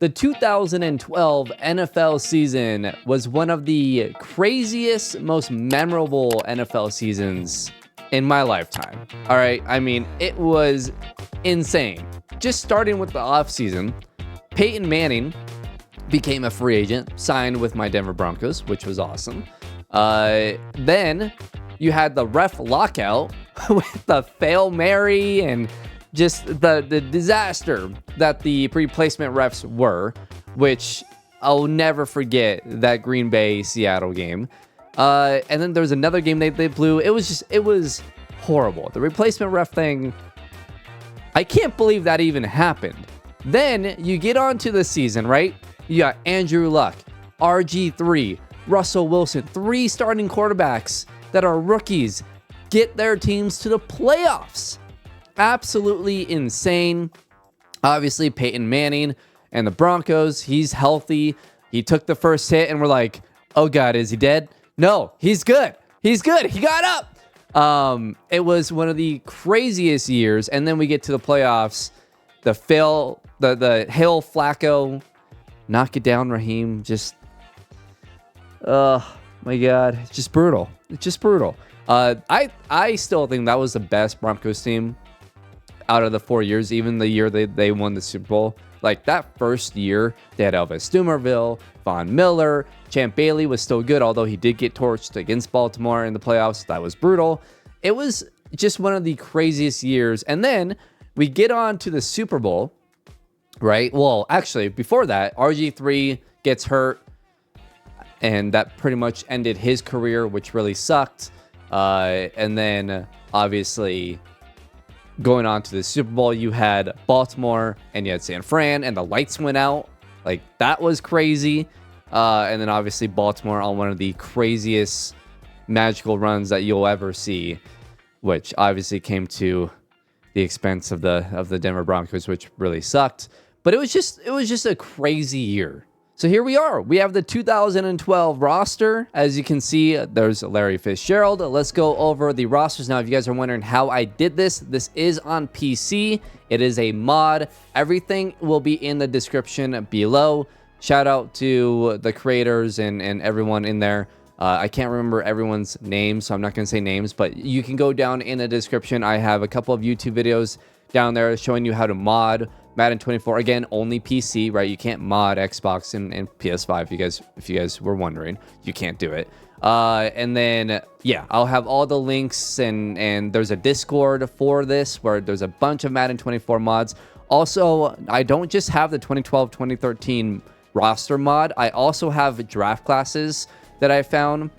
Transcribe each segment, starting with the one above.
The 2012 NFL season was one of the craziest, most memorable NFL seasons in my lifetime. All right, I mean, it was insane. Just starting with the offseason, Peyton Manning became a free agent, signed with my Denver Broncos, which was awesome. Then you had the ref lockout with the Hail Mary and just the disaster that the replacement refs were, which I'll never forget that Green Bay Seattle game. And then there was another game they blew. It was horrible. The replacement ref thing, I can't believe that even happened. Then you get on to the season, right? You got Andrew Luck, RG3, Russell Wilson, 3 starting quarterbacks that are rookies get their teams to the playoffs. Absolutely insane. Obviously, Peyton Manning and the Broncos, he's healthy. He took the first hit and we're like, oh God, is he dead? No, he's good. He's good. He got up. It was one of the craziest years. And then we get to the playoffs. The Hail Flacco, knock it down, Raheem. Just, oh my God, it's just brutal. It's just brutal. I still think that was the best Broncos team out of the 4 years, even the year they won the Super Bowl. Like that first year, they had Elvis Dumervil, Von Miller, Champ Bailey was still good, although he did get torched against Baltimore in the playoffs. That was brutal. It was just one of the craziest years. And then we get on to the Super Bowl, right? Well, actually, before that, RG3 gets hurt, and that pretty much ended his career, which really sucked. And then, obviously, going on to the Super Bowl, you had Baltimore and you had San Fran, and the lights went out. Like, that was crazy. And then, obviously, Baltimore on one of the craziest magical runs that you'll ever see, which obviously came to the expense of the Denver Broncos, which really sucked. But it was just a crazy year. So here we are. We have the 2012 roster. As you can see, there's Larry Fitzgerald. Let's go over the rosters now. If you guys are wondering how I did this, this is on PC. It is a mod. Everything will be in the description below. Shout out to the creators and everyone in there. I can't remember everyone's names, so I'm not going to say names, but you can go down in the description. I have a couple of YouTube videos down there showing you how to mod Madden 24. Again, only PC, right? You can't mod Xbox and PS5. If you guys were wondering, you can't do it. And then, yeah, I'll have all the links, and there's a Discord for this where there's a bunch of Madden 24 mods. Also, I don't just have the 2012-2013 roster mod. I also have draft classes that I found.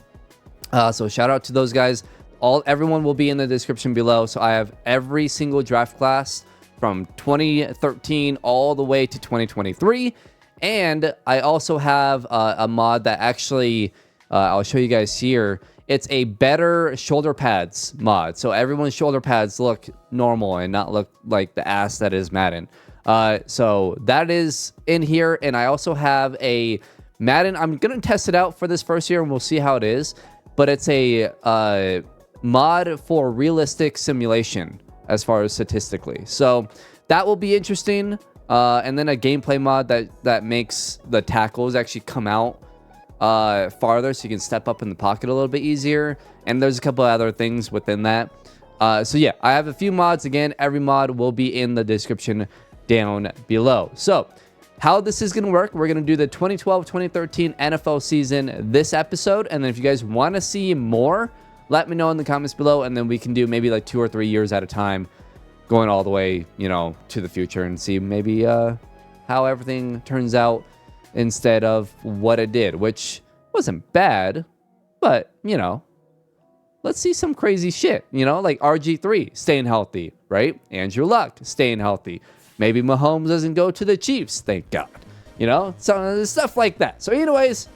So shout out to those guys. Everyone will be in the description below. So I have every single draft class from 2013 all the way to 2023. And I also have a mod that actually, I'll show you guys here. It's a better shoulder pads mod. So everyone's shoulder pads look normal and not look like the ass that is Madden. So that is in here. And I also have a Madden. I'm going to test it out for this first year and we'll see how it is. But it's a mod for realistic simulation as far as statistically. So that will be interesting. And then a gameplay mod that makes the tackles actually come out farther so you can step up in the pocket a little bit easier. And there's a couple of other things within that. So yeah, I have a few mods. Again, every mod will be in the description down below. So how this is going to work, we're going to do the 2012-2013 NFL season this episode. And then if you guys want to see more, let me know in the comments below, and then we can do maybe like 2 or 3 years at a time, going all the way, to the future and see maybe how everything turns out instead of what it did, which wasn't bad, but, let's see some crazy shit, like RG3 staying healthy, right? Andrew Luck staying healthy. Maybe Mahomes doesn't go to the Chiefs, thank God, so stuff like that. So anyways,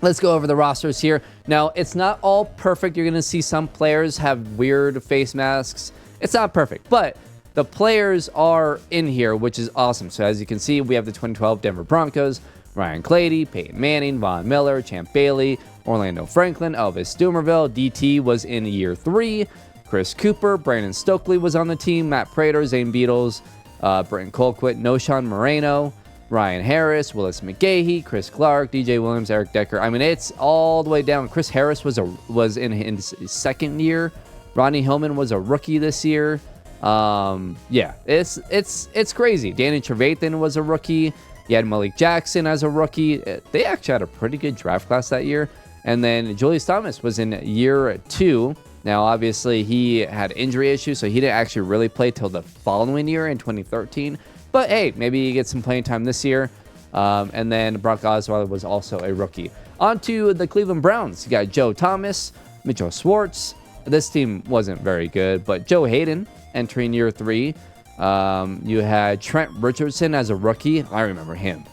let's go over the rosters here. Now, it's not all perfect. You're going to see some players have weird face masks. It's not perfect, but the players are in here, which is awesome. So as you can see, we have the 2012 Denver Broncos, Ryan Clady, Peyton Manning, Von Miller, Champ Bailey, Orlando Franklin, Elvis Dumervil. DT was in year 3. Chris Cooper, Brandon Stokely was on the team, Matt Prater, Zane Beatles, Britton Colquitt, Noshawn Moreno, Ryan Harris, Willis McGahee, Chris Clark, DJ Williams, Eric Decker. I mean, it's all the way down. Chris Harris was in his second year. Ronnie Hillman was a rookie this year. Yeah, it's crazy. Danny Trevathan was a rookie. You had Malik Jackson as a rookie. They actually had a pretty good draft class that year. And then Julius Thomas was in year 2. Now, obviously, he had injury issues, so he didn't actually really play till the following year in 2013. But hey, maybe he gets some playing time this year. And then Brock Osweiler was also a rookie. On to the Cleveland Browns. You got Joe Thomas, Mitchell Schwartz. This team wasn't very good, but Joe Hayden entering year 3. You had Trent Richardson as a rookie. I remember him.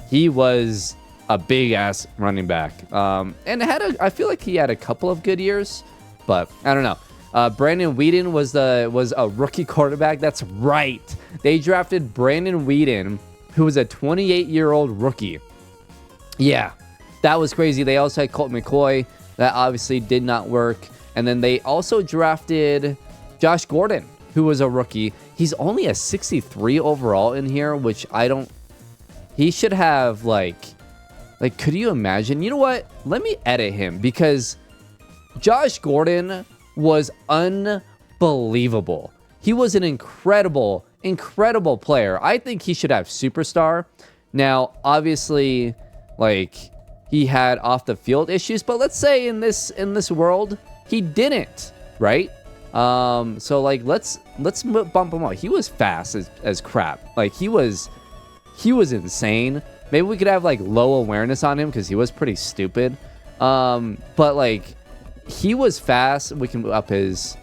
He was a big-ass running back. And I feel like he had a couple of good years, but I don't know. Brandon Weeden was a rookie quarterback. That's right. They drafted Brandon Weeden, who was a 28-year-old rookie. Yeah, that was crazy. They also had Colt McCoy. That obviously did not work. And then they also drafted Josh Gordon, who was a rookie. He's only a 63 overall in here, which he should have like, could you imagine? You know what? Let me edit him, because Josh Gordon was unbelievable. He was an incredible player. I think he should have superstar. Now, obviously, like, he had off the field issues, but let's say in this world, he didn't, right? So like, let's bump him up. He was fast as crap. Like, he was insane. Maybe we could have like low awareness on him because he was pretty stupid. But like, he was fast. We can up his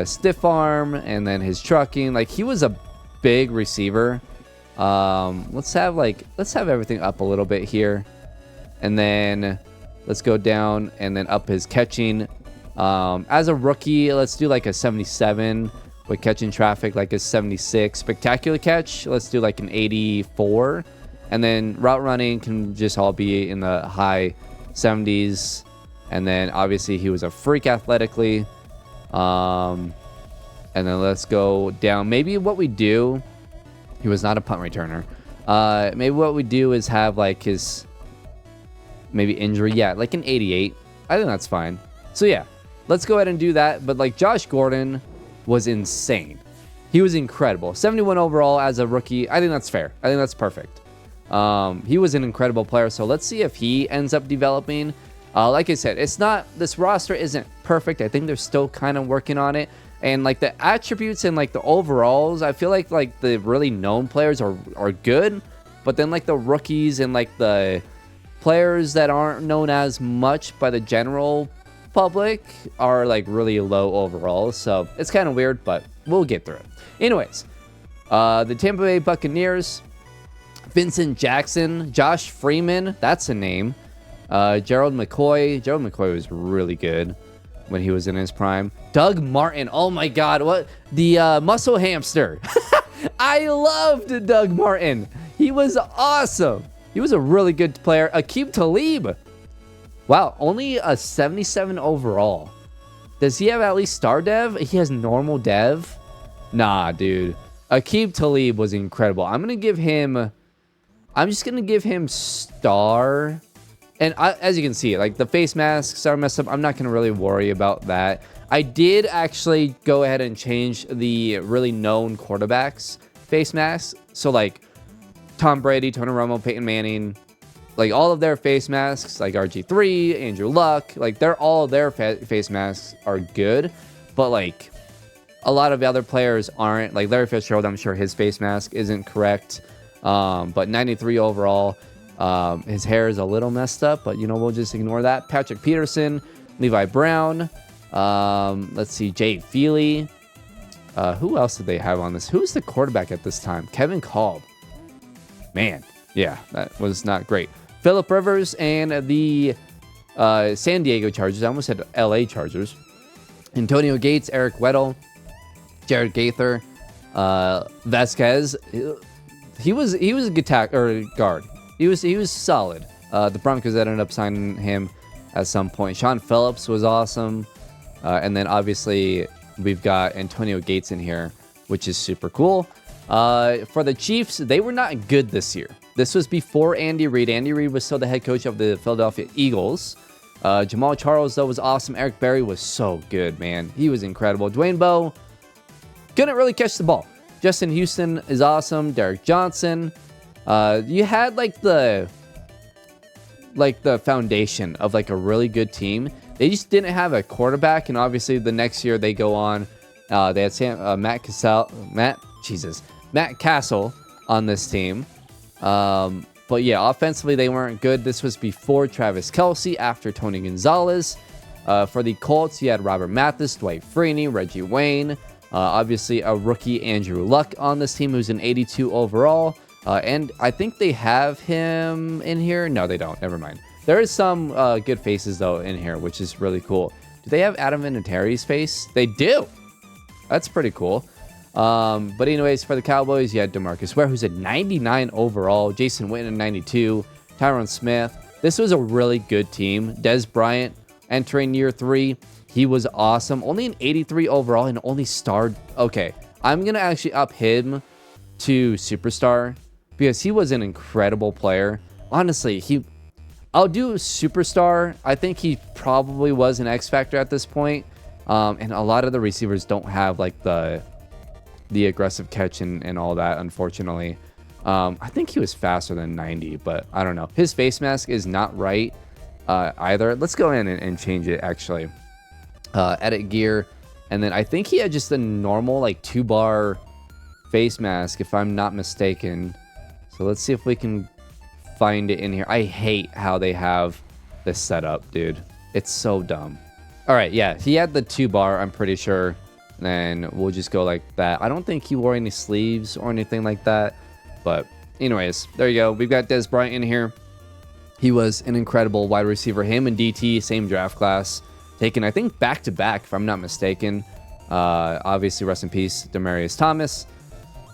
stiff arm and then his trucking. Like, he was a big receiver. Let's have everything up a little bit here, and then let's go down and then up his catching. As a rookie, let's do like a 77 with catching traffic, like a 76. Spectacular catch, let's do like an 84. And then route running can just all be in the high 70s. And then obviously he was a freak athletically. And then let's go down. Maybe what we do, he was not a punt returner. Maybe what we do is have like his maybe injury. Yeah, like an 88. I think that's fine. So yeah, let's go ahead and do that. But like, Josh Gordon was insane. He was incredible. 71 overall as a rookie. I think that's fair. I think that's perfect. He was an incredible player. So let's see if he ends up developing. Like I said, this roster isn't perfect. I think they're still kind of working on it. And like the attributes and like the overalls, I feel like the really known players are good. But then like the rookies and like the players that aren't known as much by the general public are like really low overall. So it's kind of weird, but we'll get through it. Anyways, the Tampa Bay Buccaneers, Vincent Jackson, Josh Freeman, that's a name. Gerald McCoy was really good when he was in his prime. Doug Martin, oh my god, what the muscle hamster. I loved Doug Martin. He was awesome. He was a really good player. Aqib Talib, wow, only a 77 overall. Does he have at least star dev? He has normal dev. Nah, dude. Aqib Talib was incredible. I'm just gonna give him star. And as you can see, like the face masks are messed up. I'm not going to really worry about that. I did actually go ahead and change the really known quarterbacks face masks. So like Tom Brady, Tony Romo, Peyton Manning, like all of their face masks, like RG3, Andrew Luck, like their face masks are good. But like a lot of the other players aren't. Like Larry Fitzgerald, I'm sure his face mask isn't correct. But 93 overall. His hair is a little messed up, but we'll just ignore that. Patrick Peterson, Levi Brown, let's see, Jay Feely. Who else did they have on this? Who's the quarterback at this time? Kevin Kolb. Man, yeah, that was not great. Phillip Rivers and the San Diego Chargers. I almost said LA Chargers. Antonio Gates, Eric Weddle, Jared Gaither, Vasquez. He was a good guard. He was solid. The Broncos ended up signing him at some point. Sean Phillips was awesome. And then obviously we've got Antonio Gates in here, which is super cool. For the Chiefs, they were not good this year. This was before Andy Reid. Andy Reid was still the head coach of the Philadelphia Eagles. Jamal Charles, though, was awesome. Eric Berry was so good, man. He was incredible. Dwayne Bowe couldn't really catch the ball. Justin Houston is awesome. Derek Johnson. You had like the foundation of like a really good team. They just didn't have a quarterback, and obviously the next year they go on. They had Matt Castle on this team. But yeah, offensively they weren't good. This was before Travis Kelce, after Tony Gonzalez. For the Colts, you had Robert Mathis, Dwight Freeney, Reggie Wayne. Obviously a rookie, Andrew Luck, on this team, who's an 82 overall. And I think they have him in here. No, they don't. Never mind. There is some good faces, though, in here, which is really cool. Do they have Adam Vinatieri's face? They do. That's pretty cool. But anyways, for the Cowboys, you had DeMarcus Ware, who's a 99 overall. Jason Witten, 92. Tyron Smith. This was a really good team. Des Bryant entering year 3. He was awesome. Only an 83 overall and only starred. Okay, I'm going to actually up him to superstar because he was an incredible player. Honestly, I'll do superstar. I think he probably was an X factor at this point. And a lot of the receivers don't have like the aggressive catch and all that, unfortunately. I think he was faster than 90, but I don't know. His face mask is not right either. Let's go in and change it, actually. Edit gear. And then I think he had just a normal like 2-bar face mask, if I'm not mistaken. So let's see if we can find it in here. I hate how they have this set up, dude. It's so dumb. All right, yeah, he had the 2-bar, I'm pretty sure. Then we'll just go like that. I don't think he wore any sleeves or anything like that. But anyways, there you go. We've got Des Bryant in here. He was an incredible wide receiver. Him and DT, same draft class. Taken, I think, back-to-back, if I'm not mistaken. Obviously, rest in peace, Demaryius Thomas.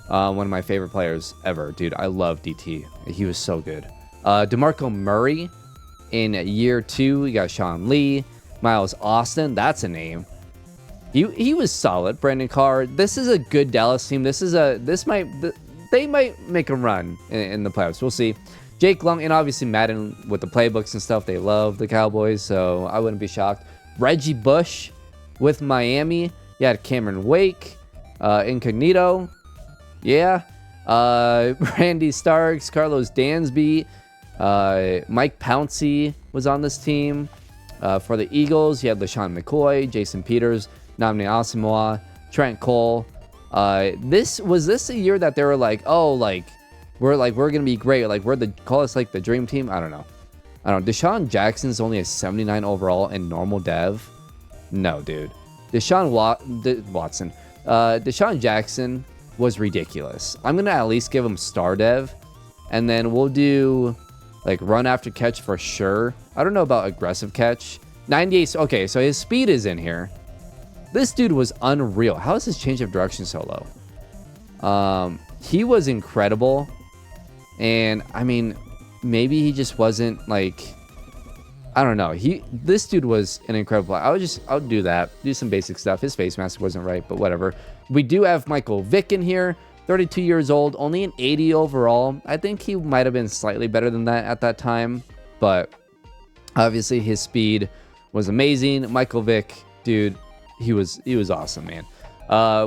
One of my favorite players ever. Dude, I love DT. He was so good. DeMarco Murray in year 2. We got Sean Lee. Miles Austin. That's a name. He was solid. Brandon Carr. This is a good Dallas team. They might make a run in the playoffs. We'll see. Jake Long, and obviously Madden with the playbooks and stuff. They love the Cowboys, so I wouldn't be shocked. Reggie Bush with Miami. You had Cameron Wake. Incognito. Yeah. Randy Starks. Carlos Dansby. Mike Pouncey was on this team. For the Eagles, you had LaShawn McCoy, Jason Peters, Nnamdi Asomugha, Trent Cole. Was this a year that they were like, oh, we're gonna be great, like call us like the dream team? I don't know. Deshaun Jackson's only a 79 overall in normal dev. No, dude. Deshaun Jackson was ridiculous. I'm gonna at least give him star dev, and then we'll do like run after catch for sure. I don't know about aggressive catch. 98. Okay, so his speed is in here. This dude was unreal. How is his change of direction so low? He was incredible. And I mean, maybe he just wasn't like, I don't know. This dude was an incredible player. I'll do that. Do some basic stuff. His face mask wasn't right, but whatever. We do have Michael Vick in here. 32 years old, only an 80 overall. I think he might have been slightly better than that at that time, but obviously his speed was amazing. Michael Vick, dude, he was awesome, man.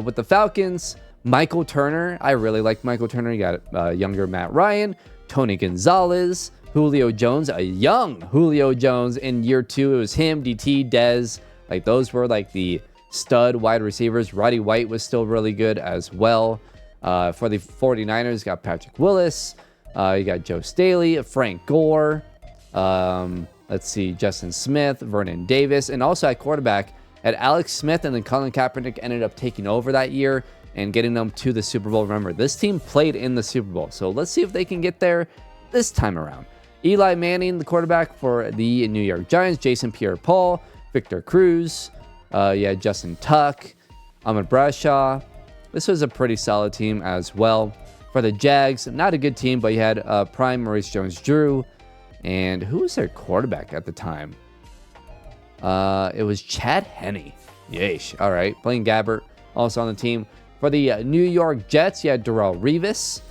With the Falcons, Michael Turner. I really liked Michael Turner. You got younger Matt Ryan, Tony Gonzalez, Julio Jones, a young Julio Jones in year 2. It was him, DT, Dez. Like, those were like the stud wide receivers. Roddy White was still really good as well. For the 49ers, got Patrick Willis. You got Joe Staley, Frank Gore. Let's see, Justin Smith, Vernon Davis. And also at quarterback, at Alex Smith, and then Colin Kaepernick ended up taking over that year and getting them to the Super Bowl. Remember, this team played in the Super Bowl, so let's see if they can get there this time around. Eli Manning, the quarterback for the New York Giants. Jason Pierre-Paul, Victor Cruz. Yeah, Justin Tuck, Ahmad Bradshaw. This was a pretty solid team as well. For the Jags, not a good team, but you had prime Maurice Jones-Drew. And who was their quarterback at the time? It was Chad Henne. Yeesh. All right. Blaine Gabbert also on the team. For the New York Jets, you had Darrell Revis.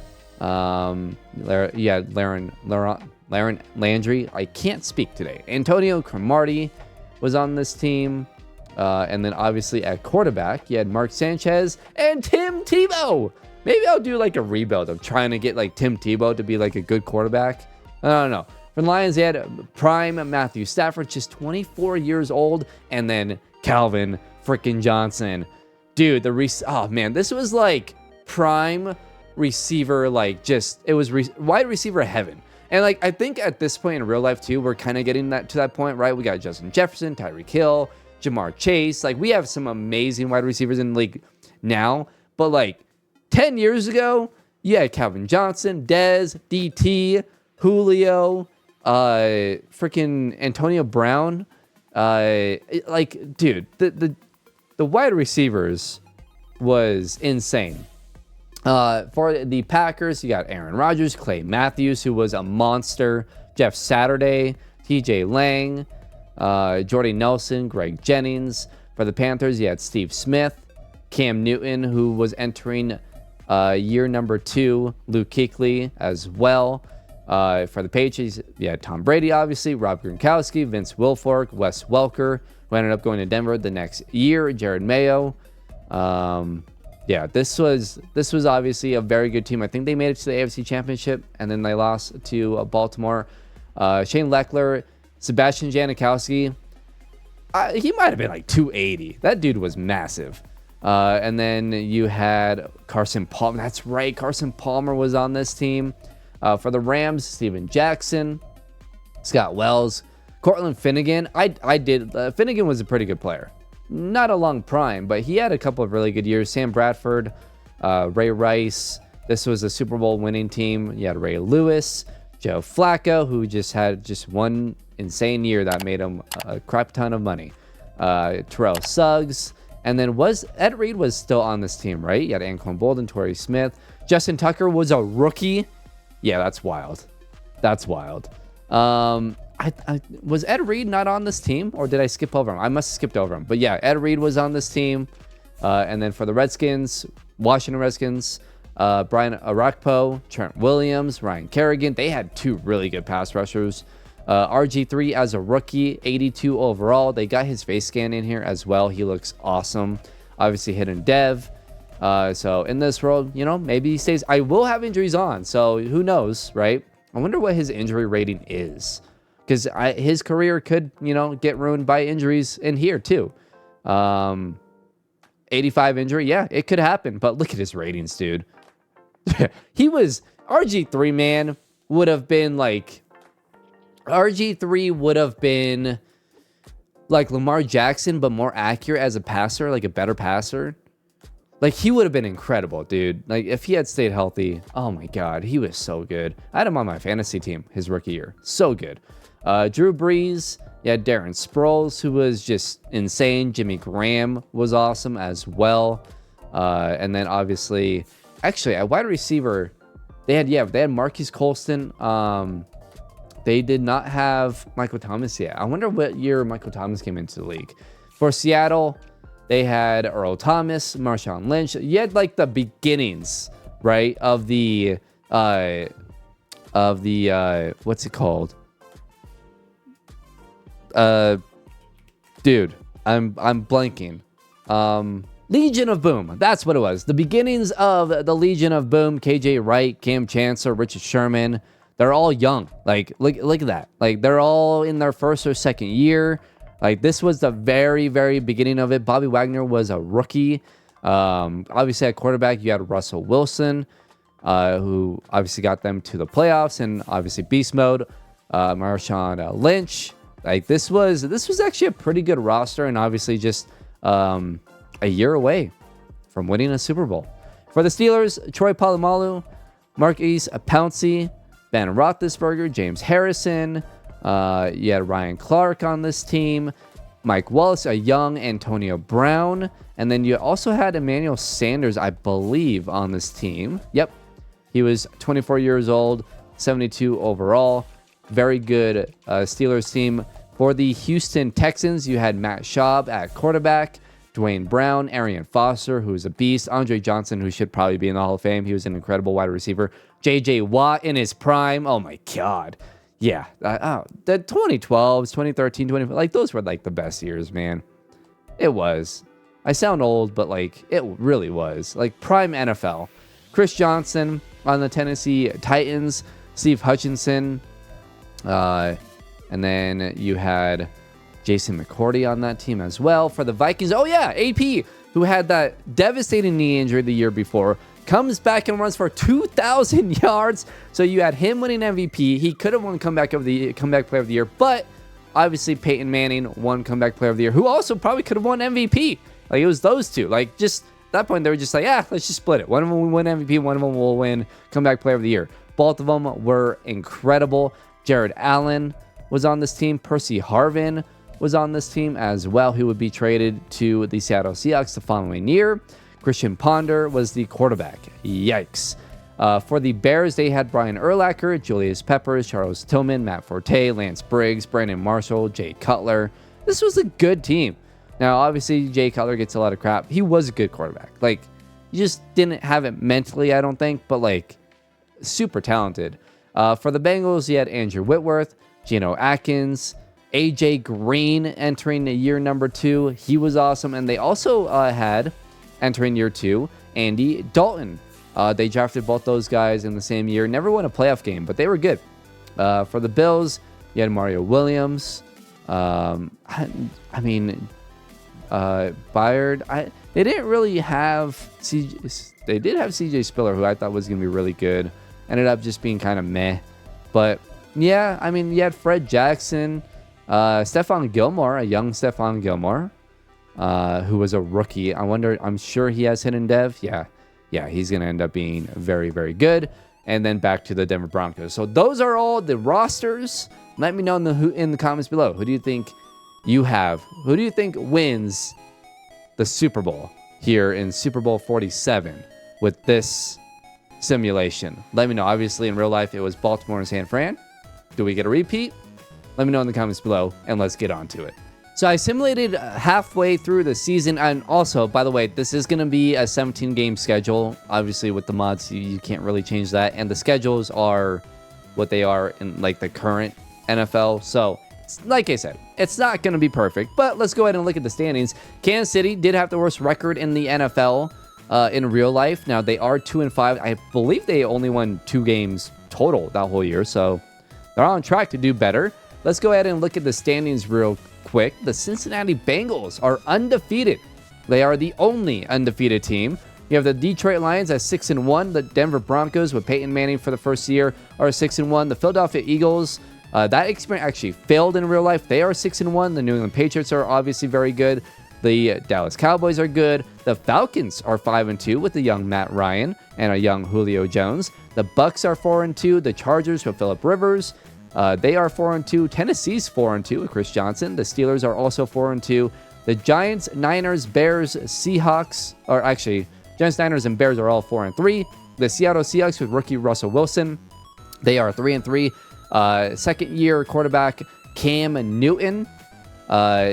You had Laren Landry. I can't speak today. Antonio Cromartie was on this team. And then obviously at quarterback, you had Mark Sanchez and Tim Tebow. Maybe I'll do like a rebuild of trying to get like Tim Tebow to be like a good quarterback. I don't know. For the Lions, they had prime Matthew Stafford, just 24 years old. And then Calvin freaking Johnson. Dude, oh man, this was like prime receiver, like just, it was wide receiver heaven. And like, I think at this point in real life too, we're kind of getting to that point, right? We got Justin Jefferson, Tyreek Hill, Jamar Chase. Like, we have some amazing wide receivers in the league now. But like 10 years ago, you had Calvin Johnson, Dez, DT, Julio, freaking Antonio Brown. Like, dude, the wide receivers was insane. For the Packers, you got Aaron Rodgers, Clay Matthews, who was a monster, Jeff Saturday, TJ Lang, Jordy Nelson, Greg Jennings. For the Panthers, you had Steve Smith, Cam Newton, who was entering year number 2, Luke Kuechly as well. For the Patriots, you had Tom Brady, obviously, Rob Gronkowski, Vince Wilfork, Wes Welker, who ended up going to Denver the next year, Jared Mayo. Yeah, this was obviously a very good team. I think they made it to the AFC Championship, and then they lost to Baltimore. Shane Leckler, Sebastian Janikowski, he might have been like 280. That dude was massive. And then you had Carson Palmer. That's right, Carson Palmer was on this team. For the Rams, Steven Jackson, Scott Wells, Cortland Finnegan. Finnegan was a pretty good player. Not a long prime, but he had a couple of really good years. Sam Bradford, Ray Rice. This was a Super Bowl winning team. You had Ray Lewis, Joe Flacco, who just had one insane year that made him a crap ton of money. Terrell Suggs. And then Ed Reed was still on this team, right? You had Anquan Boldin, Torrey Smith. Justin Tucker was a rookie. Yeah, that's wild. That's wild. Was Ed Reed not on this team, or did I skip over him? I must have skipped over him. But yeah, Ed Reed was on this team. And then for the Redskins, Washington Redskins, Brian Arakpo, Trent Williams, Ryan Kerrigan. They had 2 really good pass rushers. RG3 as a rookie, 82 overall. They got his face scan in here as well. He looks awesome. Obviously hidden dev. So in this world, maybe he stays. I will have injuries on, so who knows, right? I wonder what his injury rating is, because his career could, get ruined by injuries in here too. 85 injury, yeah, it could happen. But look at his ratings, dude. RG3, man, would have been like Lamar Jackson, but more accurate as a passer, like a better passer. Like, he would have been incredible, dude. Like, if he had stayed healthy, oh my God, he was so good. I had him on my fantasy team his rookie year. So good. Drew Brees, you had Darren Sproles, who was just insane. Jimmy Graham was awesome as well. And then obviously, actually, at wide receiver, they had Marquise Colston. They did not have Michael Thomas yet. I wonder what year Michael Thomas came into the league. For Seattle, they had Earl Thomas, Marshawn Lynch. You had like the beginnings, right, of the what's it called? Dude, I'm blanking. Legion of Boom. That's what it was. The beginnings of the Legion of Boom. KJ Wright, Cam Chancellor, Richard Sherman. They're all young. Like, look at that. Like, they're all in their first or second year. Like, this was the very, very beginning of it. Bobby Wagner was a rookie. Obviously, at quarterback, you had Russell Wilson, who obviously got them to the playoffs, and obviously beast mode. Marshawn Lynch. Like, this was actually a pretty good roster, and obviously just a year away from winning a Super Bowl. For the Steelers, Troy Polamalu, Marquise Pouncey, Ben Roethlisberger, James Harrison. You had Ryan Clark on this team, Mike Wallace, a young Antonio Brown, and then you also had Emmanuel Sanders, I believe, on this team. Yep, he was 24 years old, 72 overall. Very good Steelers team. For the Houston Texans, you had Matt Schaub at quarterback, Dwayne Brown, Arian Foster, who's a beast, Andre Johnson, who should probably be in the Hall of Fame. He was an incredible wide receiver. J.J. Watt in his prime. Oh, my God. Yeah. The 2012s, 2013, 20, like, those were, like, the best years, man. It was. I sound old, but, like, it really was. Like, prime NFL. Chris Johnson on the Tennessee Titans. Steve Hutchinson. And then you had Jason McCourty on that team as well. For the Vikings, oh yeah, AP, who had that devastating knee injury the year before, comes back and runs for 2,000 yards. So you had him winning MVP. He could have won comeback player of the year, but obviously Peyton Manning won comeback player of the year, who also probably could have won MVP. Like, it was those two. Like, just at that point, they were just like, let's just split it. One of them will win MVP, one of them will win comeback player of the year. Both of them were incredible. Jared Allen was on this team. Percy Harvin was on this team as well, who would be traded to the Seattle Seahawks the following year. Christian Ponder was the quarterback. Yikes. For the Bears, they had Brian Urlacher, Julius Peppers, Charles Tillman, Matt Forte, Lance Briggs, Brandon Marshall, Jay Cutler. This was a good team. Now, obviously, Jay Cutler gets a lot of crap. He was a good quarterback. Like, you just didn't have it mentally, I don't think, but, like, super talented. For the Bengals, you had Andrew Whitworth, Geno Atkins, AJ Green entering year number 2. He was awesome. And they also had, entering year 2, Andy Dalton. They drafted both those guys in the same year. Never won a playoff game, but they were good. For the Bills, you had Mario Williams. Bayard. They didn't really have they did have CJ Spiller, who I thought was going to be really good. Ended up just being kind of meh. But yeah, I mean, you had Fred Jackson, Stephon Gilmore, a young Stephon Gilmore, who was a rookie. I'm sure he has hidden dev. Yeah, he's going to end up being very, very good. And then back to the Denver Broncos. So those are all the rosters. Let me know in the comments below. Who do you think you have? Who do you think wins the Super Bowl here in Super Bowl 47 with this simulation? Let me know. Obviously, in real life, it was Baltimore and San Fran. Do we get a repeat? Let me know in the comments below, and let's get on to it. So I simulated halfway through the season, and also, by the way, this is going to be a 17-game schedule. Obviously, with the mods, you can't really change that, and the schedules are what they are in, like, the current NFL. So, like I said, it's not going to be perfect, but let's go ahead and look at the standings. Kansas City did have the worst record in the NFL in real life. Now, they are 2-5. I believe they only won 2 games total that whole year, so they're on track to do better. Let's go ahead and look at the standings real quick. The Cincinnati Bengals are undefeated. They are the only undefeated team. You have the Detroit Lions at 6-1. The Denver Broncos with Peyton Manning for the first year are 6-1. The Philadelphia Eagles, that experiment actually failed in real life. They are 6-1. The New England Patriots are obviously very good. The Dallas Cowboys are good. The Falcons are 5-2 with the young Matt Ryan and a young Julio Jones. The Bucks are 4-2. The Chargers with Phillip Rivers, they are 4-2. Tennessee's 4-2 with Chris Johnson. The Steelers are also 4-2. The Giants, Niners, Bears, Seahawks, or actually, Giants, Niners, and Bears are all 4-3. The Seattle Seahawks with rookie Russell Wilson, they are 3-3. Second-year quarterback Cam Newton,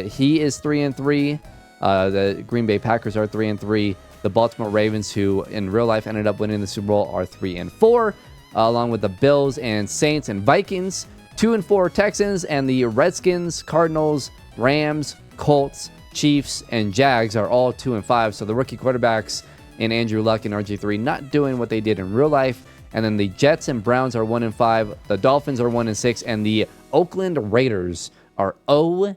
he is 3-3. The Green Bay Packers are 3-3. The Baltimore Ravens, who in real life ended up winning the Super Bowl, are 3-4. Along with the Bills and Saints and Vikings, 2-4 Texans, and the Redskins, Cardinals, Rams, Colts, Chiefs, and Jags are all 2-5. So the rookie quarterbacks in Andrew Luck and RG3 not doing what they did in real life. And then the Jets and Browns are 1-5. The Dolphins are 1-6, and the Oakland Raiders are 0-7.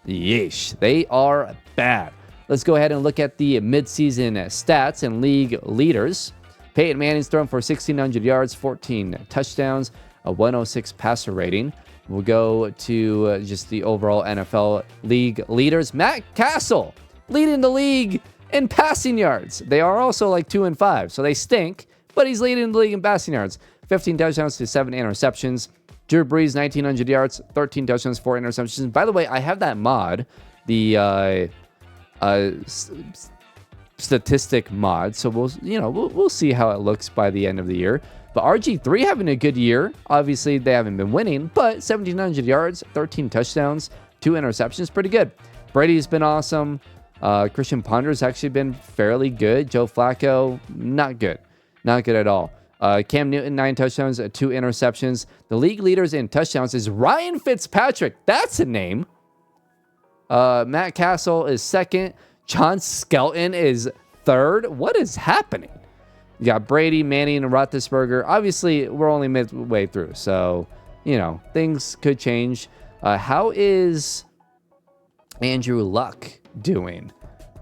Yeesh, they are bad. Let's go ahead and look at the midseason stats and league leaders. Peyton Manning's thrown for 1,600 yards, 14 touchdowns, a 106 passer rating. We'll go to just the overall NFL league leaders. Matt Castle leading the league in passing yards. They are also like 2-5, so they stink, but he's leading the league in passing yards. 15 touchdowns to 7 interceptions. Drew Brees, 1,900 yards, 13 touchdowns, 4 interceptions. By the way, I have that mod, the statistic mod, so we'll see how it looks by the end of the year. But RG3 having a good year. Obviously, they haven't been winning, but 1,700 yards, 13 touchdowns, 2 interceptions, pretty good. Brady's been awesome. Christian Ponder's actually been fairly good. Joe Flacco, not good. Not good at all. Cam Newton, 9 touchdowns, 2 interceptions. The league leaders in touchdowns is Ryan Fitzpatrick. That's a name. Matt Castle is second. John Skelton is third. What is happening? You got Brady, Manning, and Roethlisberger. Obviously, we're only midway through, so, you know, things could change. How is Andrew Luck doing?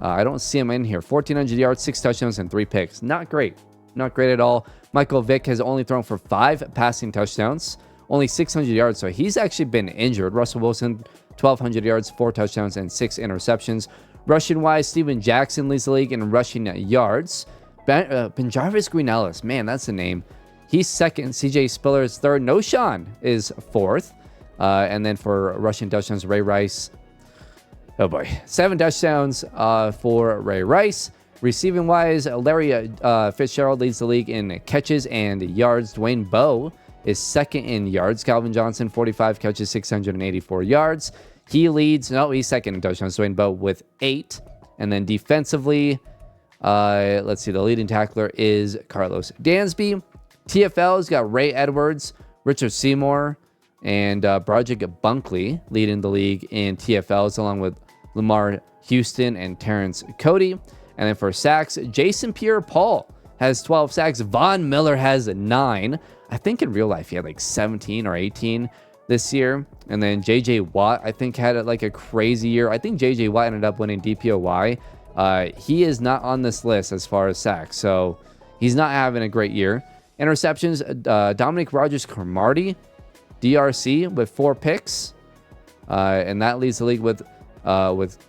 I don't see him in here. 1,400 yards, 6 touchdowns, and 3 picks. Not great. Not great at all. Michael Vick has only thrown for 5 passing touchdowns, only 600 yards, so he's actually been injured. Russell Wilson, 1,200 yards, 4 touchdowns, and 6 interceptions. Rushing-wise, Steven Jackson leads the league in rushing yards. Benjarvis Green-Ellis, man, that's a name. He's second. CJ Spiller is third. No Sean is fourth. And then for rushing touchdowns, Ray Rice. Oh boy, 7 touchdowns for Ray Rice. Receiving wise, Larry Fitzgerald leads the league in catches and yards. Dwayne Bowe is second in yards. Calvin Johnson, 45 catches, 684 yards. He's second in touchdowns. Dwayne Bowe with 8. And then defensively, let's see, the leading tackler is Carlos Dansby. TFL's got Ray Edwards, Richard Seymour, and Broderick Bunkley leading the league in TFLs, along with Lamar Houston and Terrence Cody. And then for sacks, Jason Pierre-Paul has 12 sacks. Von Miller has 9. I think in real life he had like 17 or 18 this year. And then J.J. Watt, I think, had like a crazy year. I think J.J. Watt ended up winning DPOY. He is not on this list as far as sacks, so he's not having a great year. Interceptions, Dominic Rodgers-Cromartie, DRC with 4 picks. And that leads the league with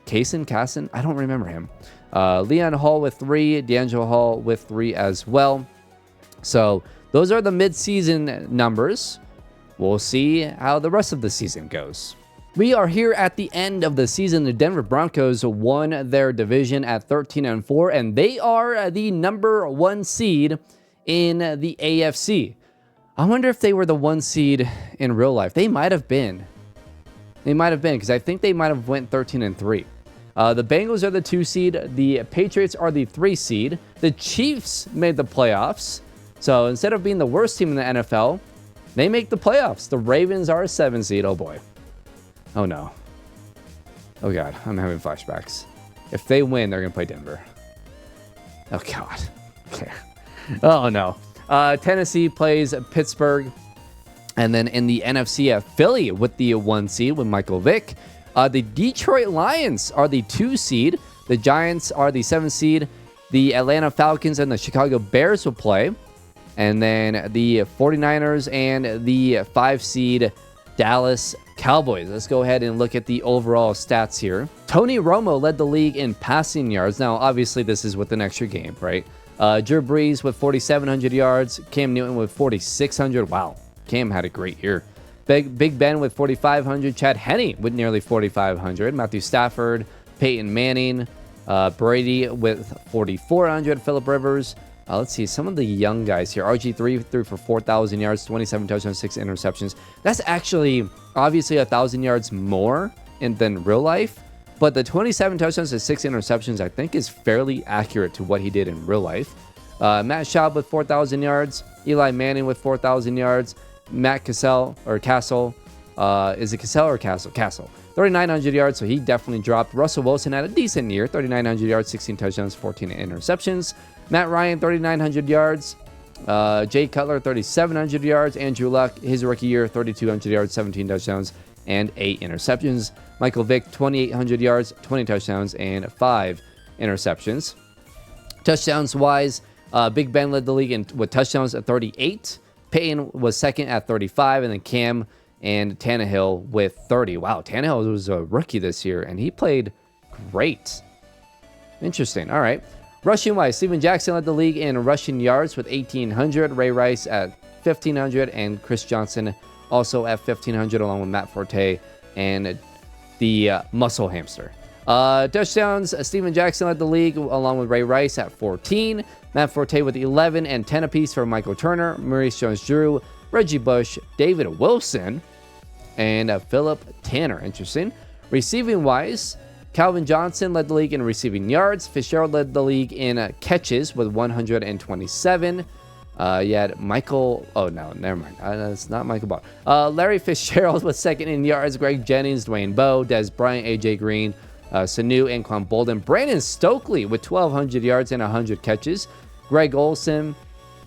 Casson. I don't remember him. Leon Hall with 3, D'Angelo Hall with 3 as well. So those are the mid-season numbers. We'll see how the rest of the season goes. We are here at the end of the season. The Denver Broncos won their division at 13-4, and they are the number 1 seed in the AFC. I wonder if they were the 1 seed in real life. They might have been. Because I think they might have went 13-3. The Bengals are the 2 seed. The Patriots are the 3 seed. The Chiefs made the playoffs. So instead of being the worst team in the NFL, they make the playoffs. The Ravens are a 7 seed. Oh boy. Oh no. Oh god, I'm having flashbacks. If they win, they're going to play Denver. Oh god. Okay. Oh no. Tennessee plays Pittsburgh. And then in the NFC, Philly with the 1 seed with Michael Vick. The Detroit Lions are the 2 seed. The Giants are the 7 seed. The Atlanta Falcons and the Chicago Bears will play. And then the 49ers and the 5 seed Dallas Cowboys. Let's go ahead and look at the overall stats here. Tony Romo led the league in passing yards. Now, obviously, this is with an extra game, right? Drew Brees with 4,700 yards. Cam Newton with 4,600. Wow. Cam had a great year. Big Ben with 4,500. Chad Henne with nearly 4,500. Matthew Stafford, Peyton Manning, Brady with 4,400. Phillip Rivers. Let's see some of the young guys here. RG3 threw for 4,000 yards, 27 touchdowns, 6 interceptions. That's actually obviously 1,000 yards more than real life. But the 27 touchdowns and 6 interceptions, I think, is fairly accurate to what he did in real life. Matt Schaub with 4,000 yards. Eli Manning with 4,000 yards. Matt Castle. Is it Cassell or Castle? Castle. 3,900 yards, so he definitely dropped. Russell Wilson had a decent year. 3,900 yards, 16 touchdowns, 14 interceptions. Matt Ryan, 3,900 yards. Jay Cutler, 3,700 yards. Andrew Luck, his rookie year, 3,200 yards, 17 touchdowns, and 8 interceptions. Michael Vick, 2,800 yards, 20 touchdowns, and 5 interceptions. Touchdowns-wise, Big Ben led the league with touchdowns at 38. Peyton was second at 35, and then Cam and Tannehill with 30. Wow, Tannehill was a rookie this year, and he played great. Interesting. All right. Rushing-wise, Steven Jackson led the league in rushing yards with 1,800. Ray Rice at 1,500, and Chris Johnson also at 1,500, along with Matt Forte and the Muscle Hamster. Touchdowns, Steven Jackson led the league along with Ray Rice at 14. Matt Forte with 11 and 10 apiece for Michael Turner, Maurice Jones-Drew, Reggie Bush, David Wilson, and Philip Tanner. Interesting. Receiving-wise, Calvin Johnson led the league in receiving yards. Fitzgerald led the league in catches with 127. You had Michael. Oh, no, never mind. That's not Michael Barr. Larry Fitzgerald was second in yards. Greg Jennings, Dwayne Bowe, Des Bryant, A.J. Green, Sanu, Anquan Bolden. Brandon Stokely with 1,200 yards and 100 catches. Greg Olson,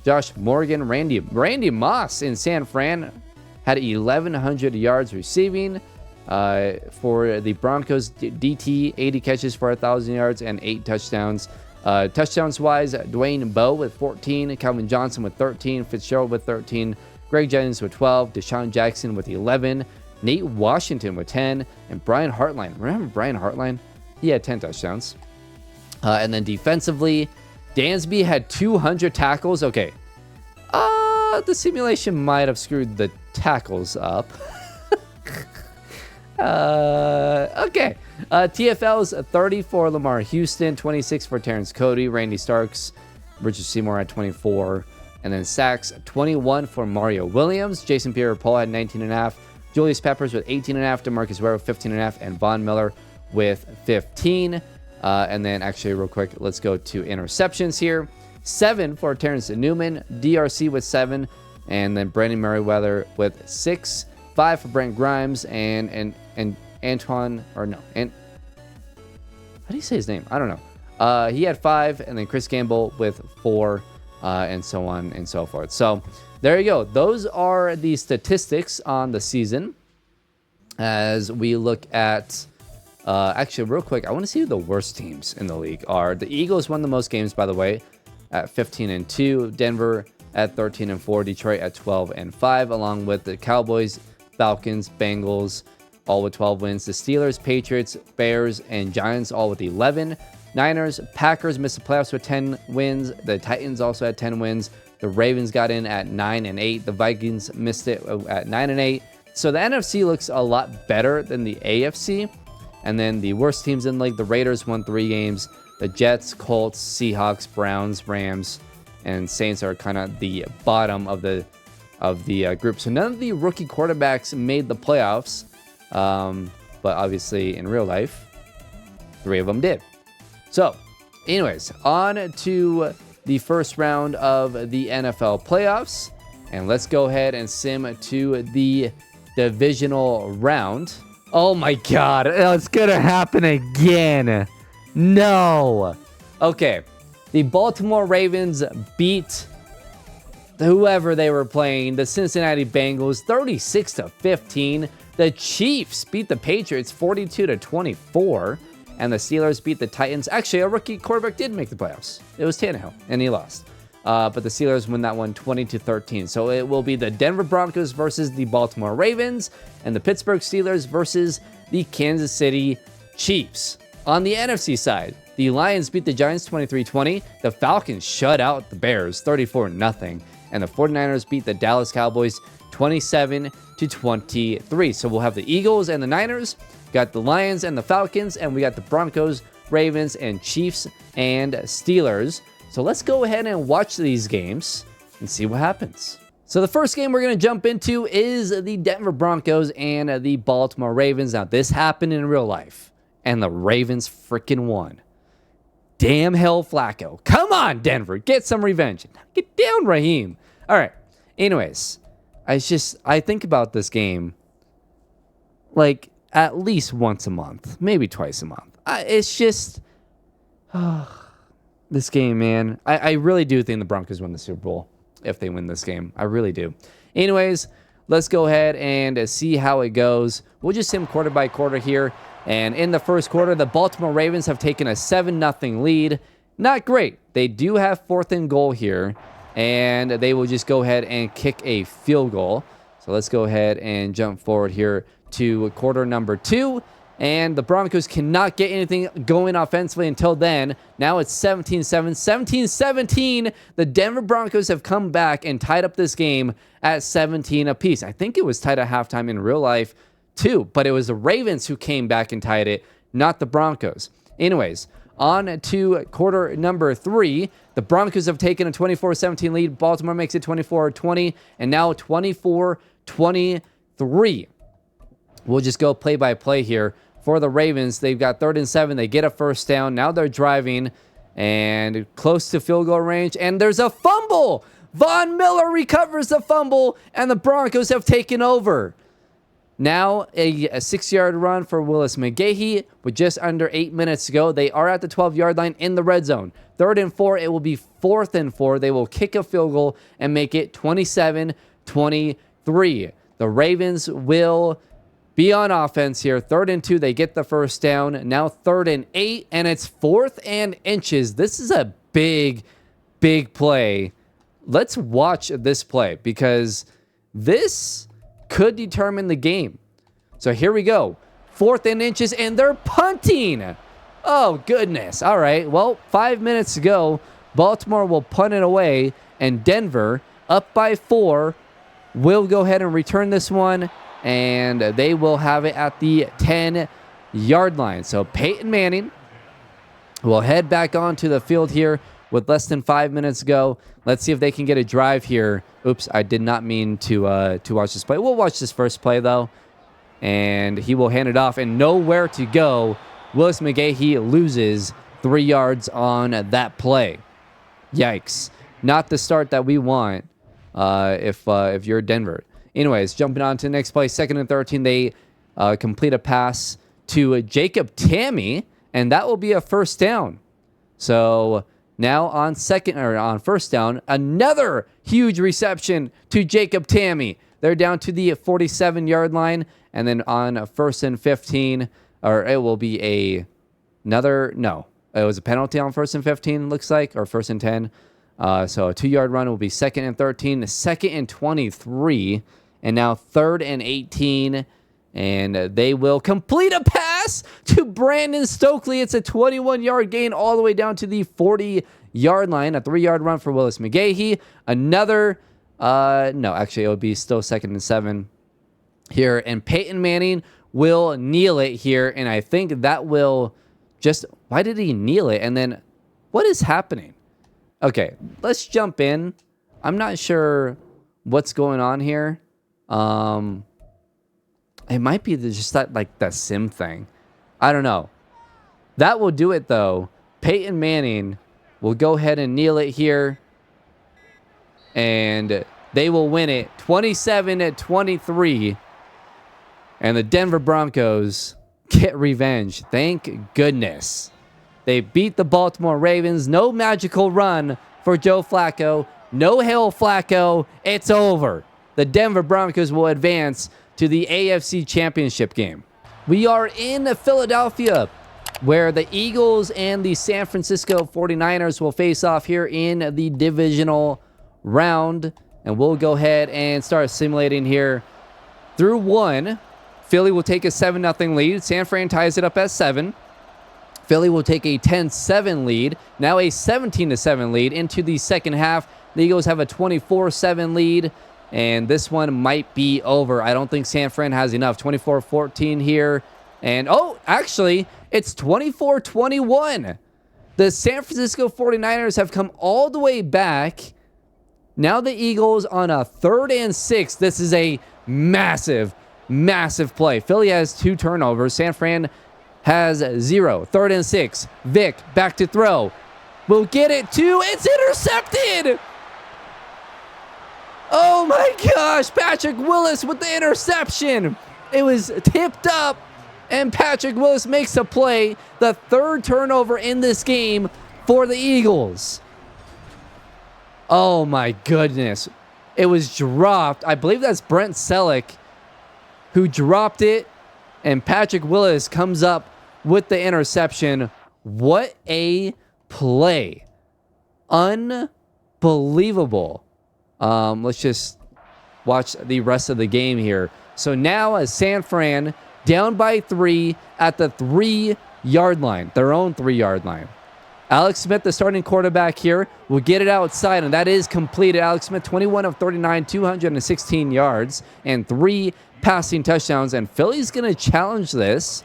Josh Morgan, Randy Moss in San Fran had 1,100 yards receiving. For the Broncos, DT, 80 catches for 1,000 yards and 8 touchdowns. Touchdowns-wise, Dwayne Bowe with 14, Calvin Johnson with 13, Fitzgerald with 13, Greg Jennings with 12, Deshaun Jackson with 11, Nate Washington with 10, and Brian Hartline. Remember Brian Hartline? He had 10 touchdowns. And then defensively, Dansby had 200 tackles. Okay. The simulation might have screwed the tackles up. Okay. TFL's 30 for Lamar Houston, 26 for Terrence Cody, Randy Starks, Richard Seymour at 24, and then sacks 21 for Mario Williams. Jason Pierre-Paul had 19.5, Julius Peppers with 18.5, DeMarcus Ware with 15.5, and Von Miller with 15. And then actually real quick, let's go to interceptions here. 7 for Terrence Newman, DRC with 7, and then Brandon Merriweather with 6. 5 for Brent Grimes and Antoine, or no, and how do you say his name? I don't know. He had 5, and then Chris Gamble with 4, and so on and so forth. So there you go. Those are the statistics on the season. As we look at, actually, real quick, I want to see who the worst teams in the league are. The Eagles won the most games, by the way, at 15-2. Denver at 13-4. Detroit at 12-5, along with the Cowboys, Falcons, Bengals, all with 12 wins. The Steelers, Patriots, Bears, and Giants all with 11. Niners, Packers missed the playoffs with 10 wins. The Titans also had 10 wins. The Ravens got in at 9-8. The Vikings missed it at 9-8. So the NFC looks a lot better than the AFC. And then the worst teams in the league, the Raiders won 3 games. The Jets, Colts, Seahawks, Browns, Rams, and Saints are kind of the bottom of the group. So none of the rookie quarterbacks made the playoffs. But obviously in real life, 3 of them did. So anyways, on to the first round of the NFL playoffs. And let's go ahead and sim to the divisional round. Oh my God, it's gonna happen again. No. Okay, the Baltimore Ravens beat whoever they were playing, the Cincinnati Bengals, 36-15. The Chiefs beat the Patriots 42-24, and the Steelers beat the Titans. Actually, a rookie quarterback did make the playoffs. It was Tannehill, and he lost. But the Steelers win that one 20-13. So it will be the Denver Broncos versus the Baltimore Ravens, and the Pittsburgh Steelers versus the Kansas City Chiefs. On the NFC side, the Lions beat the Giants 23-20. The Falcons shut out the Bears 34-0. And the 49ers beat the Dallas Cowboys 27-23. So we'll have the Eagles and the Niners, got the Lions and the Falcons, and we got the Broncos, Ravens, and Chiefs and Steelers. So let's go ahead and watch these games and see what happens. So the first game we're going to jump into is the Denver Broncos and the Baltimore Ravens. Now, this happened in real life, and the Ravens freaking won. Damn hell, Flacco. Come on, Denver. Get some revenge. Get down, Raheem. All right. Anyways, I think about this game like at least once a month, maybe twice a month. It's just this game, man. I really do think the Broncos win the Super Bowl if they win this game. I really do. Anyways, let's go ahead and see how it goes. We'll just sim quarter by quarter here. And in the first quarter, the Baltimore Ravens have taken a 7-0 lead. Not great. They do have 4th and goal here, and they will just go ahead and kick a field goal. So let's go ahead and jump forward here to quarter number 2. And the Broncos cannot get anything going offensively until then. Now it's 17-7, 17-17. The Denver Broncos have come back and tied up this game at 17 apiece. I think it was tied at halftime in real life too, but it was the Ravens who came back and tied it, not the Broncos. Anyways, on to quarter number 3. The Broncos have taken a 24-17 lead. Baltimore makes it 24-20, and now 24-23. We'll just go play by play here for the Ravens. They've got 3rd and 7. They get a first down. Now they're driving and close to field goal range. And there's a fumble. Von Miller recovers the fumble, and the Broncos have taken over. Now a 6-yard run for Willis McGahee with just under 8 minutes to go. They are at the 12-yard line in the red zone. 3rd and 4. It will be 4th and 4. They will kick a field goal and make it 27-23. The Ravens will be on offense here. 3rd and 2. They get the first down. Now 3rd and 8, and it's 4th and inches. This is a big, big play. Let's watch this play because this could determine the game. So here we go. 4th and inches, and they're punting. Oh, goodness. All right. Well, 5 minutes to go. Baltimore will punt it away, and Denver, up by 4, will go ahead and return this one, and they will have it at the 10-yard line. So Peyton Manning will head back onto the field here with less than 5 minutes to go. Let's see if they can get a drive here. Oops, I did not mean to watch this play. We'll watch this first play, though. And he will hand it off, and nowhere to go. Willis McGahee loses 3 yards on that play. Yikes. Not the start that we want if you're Denver. Anyways, jumping on to the next play. 2nd and 13. They complete a pass to Jacob Tamme, and that will be a first down. So now on first down, another huge reception to Jacob Tamme. They're down to the 47-yard line, and then on 1st and 15, or it will be it was a penalty on 1st and 15, looks like, or 1st and 10. So a 2-yard run will be 2nd and 13, 2nd and 23, and now 3rd and 18, and they will complete a pass to Brandon Stokely. It's a 21-yard gain all the way down to the 40-yard line. A 3-yard run for Willis McGahee. Another, it would be still 2nd and 7 here. And Peyton Manning will kneel it here, and I think that will why did he kneel it? And then what is happening? Okay, let's jump in. I'm not sure what's going on here. It might be just that sim thing. I don't know. That will do it, though. Peyton Manning will go ahead and kneel it here. And they will win it 27-23. And the Denver Broncos get revenge. Thank goodness. They beat the Baltimore Ravens. No magical run for Joe Flacco. No Hail Flacco. It's over. The Denver Broncos will advance to the AFC Championship game. We are in Philadelphia, where the Eagles and the San Francisco 49ers will face off here in the divisional round. And we'll go ahead and start simulating here. Through 1, Philly will take a 7-0 lead. San Fran ties it up at 7. Philly will take a 10-7 lead. Now a 17-7 lead into the second half. The Eagles have a 24-7 lead. And this one might be over. I don't think San Fran has enough. 24-14 here. And, actually, it's 24-21. The San Francisco 49ers have come all the way back. Now the Eagles on a 3rd and 6. This is a massive, massive play. Philly has 2 turnovers. San Fran has 0. 3rd and 6. Vic back to throw. Will get it to. It's intercepted. Oh my gosh. Patrick Willis with the interception. It was tipped up, and Patrick Willis makes a play. The 3rd turnover in this game for the Eagles. Oh my goodness. It was dropped. I believe that's Brent Selleck who dropped it, and Patrick Willis comes up with the interception. What a play. Unbelievable. Let's just watch the rest of the game here. So now as San Fran down by 3 at the 3-yard line, their own 3-yard line. Alex Smith, the starting quarterback here, will get it outside, and that is completed. Alex Smith, 21 of 39, 216 yards, and 3 passing touchdowns. And Philly's going to challenge this.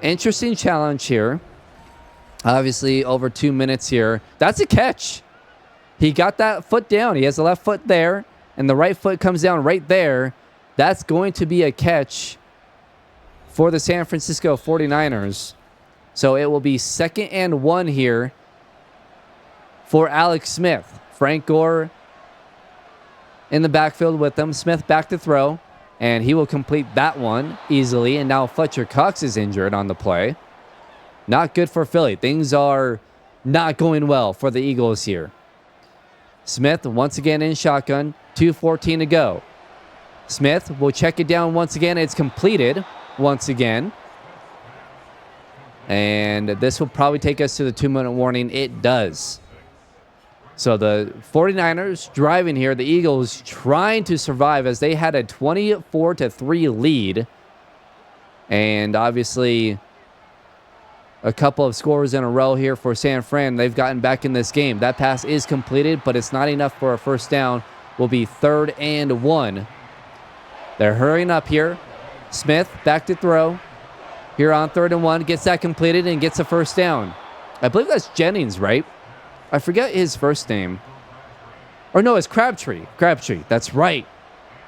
Interesting challenge here. Obviously, over 2 minutes here. That's a catch. He got that foot down. He has the left foot there, and the right foot comes down right there. That's going to be a catch. for the San Francisco 49ers. So it will be 2nd and 1 here for Alex Smith. Frank Gore in the backfield with them. Smith back to throw, and he will complete that one easily. And now Fletcher Cox is injured on the play. Not good for Philly. Things are not going well for the Eagles here. Smith once again in shotgun. 2:14 to go. Smith will check it down once again. It's completed once again. And this will probably take us to the 2-minute warning. It does. So the 49ers driving here. The Eagles trying to survive as they had a 24-3 lead. And obviously a couple of scores in a row here for San Fran. They've gotten back in this game. That pass is completed, but it's not enough for a first down. Will be 3rd and 1. They're hurrying up here. Smith back to throw. Here on 3rd and 1. Gets that completed and gets a first down. I believe that's Jennings, right? I forget his first name. Or no, it's Crabtree. Crabtree. That's right.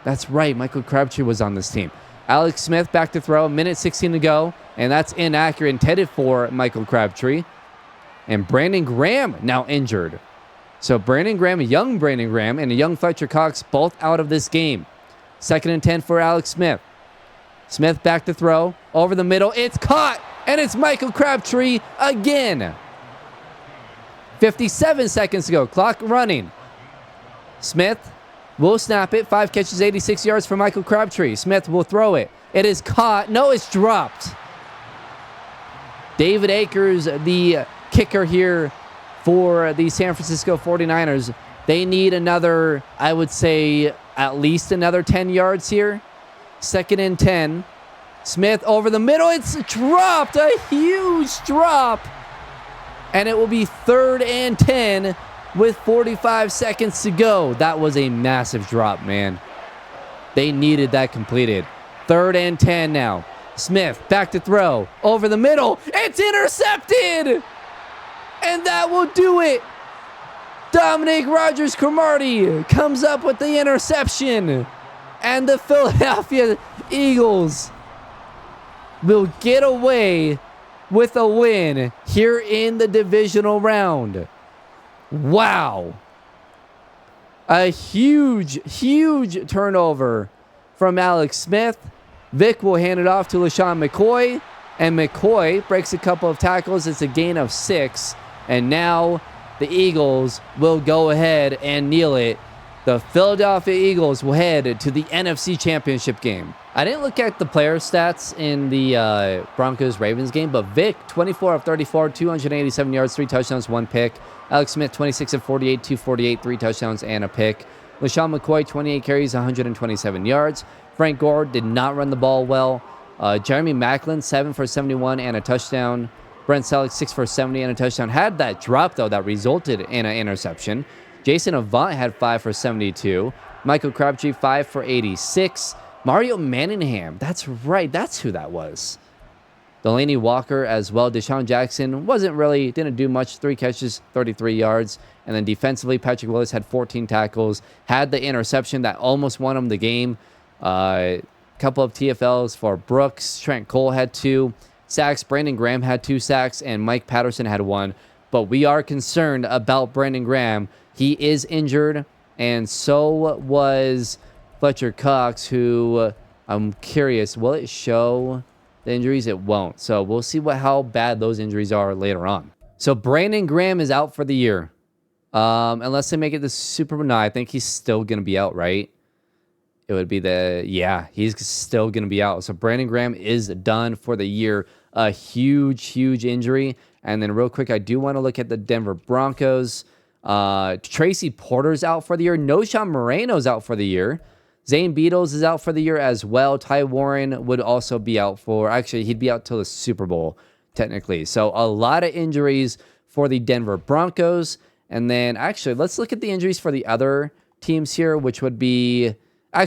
That's right. Michael Crabtree was on this team. Alex Smith back to throw. 1:16 to go. And that's inaccurate. Intended for Michael Crabtree. And Brandon Graham now injured. So Brandon Graham, a young Brandon Graham, and a young Fletcher Cox both out of this game. 2nd and 10 for Alex Smith. Smith back to throw. Over the middle. It's caught. And it's Michael Crabtree again. 57 seconds to go. Clock running. Smith will snap it. 5 catches, 86 yards for Michael Crabtree. Smith will throw it. It is caught. No, it's dropped. David Akers, the kicker here for the San Francisco 49ers. They need another, I would say, at least another 10 yards here. 2nd and 10. Smith over the middle. It's dropped. A huge drop. And it will be 3rd and 10 with 45 seconds to go. That was a massive drop, man. They needed that completed. 3rd and 10 now. Smith back to throw. Over the middle. It's intercepted. And that will do it. Dominic Rodgers-Cromartie comes up with the interception. And the Philadelphia Eagles will get away with a win here in the divisional round. Wow. A huge, huge turnover from Alex Smith. Vic will hand it off to LaShawn McCoy. And McCoy breaks a couple of tackles. It's a gain of 6. And now the Eagles will go ahead and kneel it. The Philadelphia Eagles will head to the NFC Championship game. I didn't look at the player stats in the Broncos-Ravens game, but Vic, 24 of 34, 287 yards, 3 touchdowns, 1 pick. Alex Smith, 26 of 48, 248, 3 touchdowns, and a pick. LaShawn McCoy, 28 carries, 127 yards. Frank Gore did not run the ball well. Jeremy Maclin, 7 for 71 and a touchdown. Brent Selleck, 6 for 70 and a touchdown. Had that drop, though, that resulted in an interception. Jason Avant had 5 for 72. Michael Crabtree, 5 for 86. Mario Manningham, that's right, that's who that was. Delaney Walker as well. Deshaun Jackson didn't do much. 3 catches, 33 yards. And then defensively, Patrick Willis had 14 tackles. Had the interception that almost won him the game. Couple of TFLs for Brooks. Trent Cole had 2 sacks. Brandon Graham had 2 sacks. And Mike Patterson had 1. But we are concerned about Brandon Graham. He is injured, and so was Fletcher Cox, who I'm curious, will it show the injuries? It won't. So we'll see how bad those injuries are later on. So Brandon Graham is out for the year. Unless they make it the Super Bowl. No, I think he's still going to be out, right? It would be he's still going to be out. So Brandon Graham is done for the year. A huge, huge injury. And then real quick, I do want to look at the Denver Broncos. Tracy Porter's out for the year. Noshawn Moreno's out for the year. Zane Beatles is out for the year as well. Ty Warren would also be out he'd be out till the Super Bowl, technically. So a lot of injuries for the Denver Broncos. And then let's look at the injuries for the other teams here, which would be,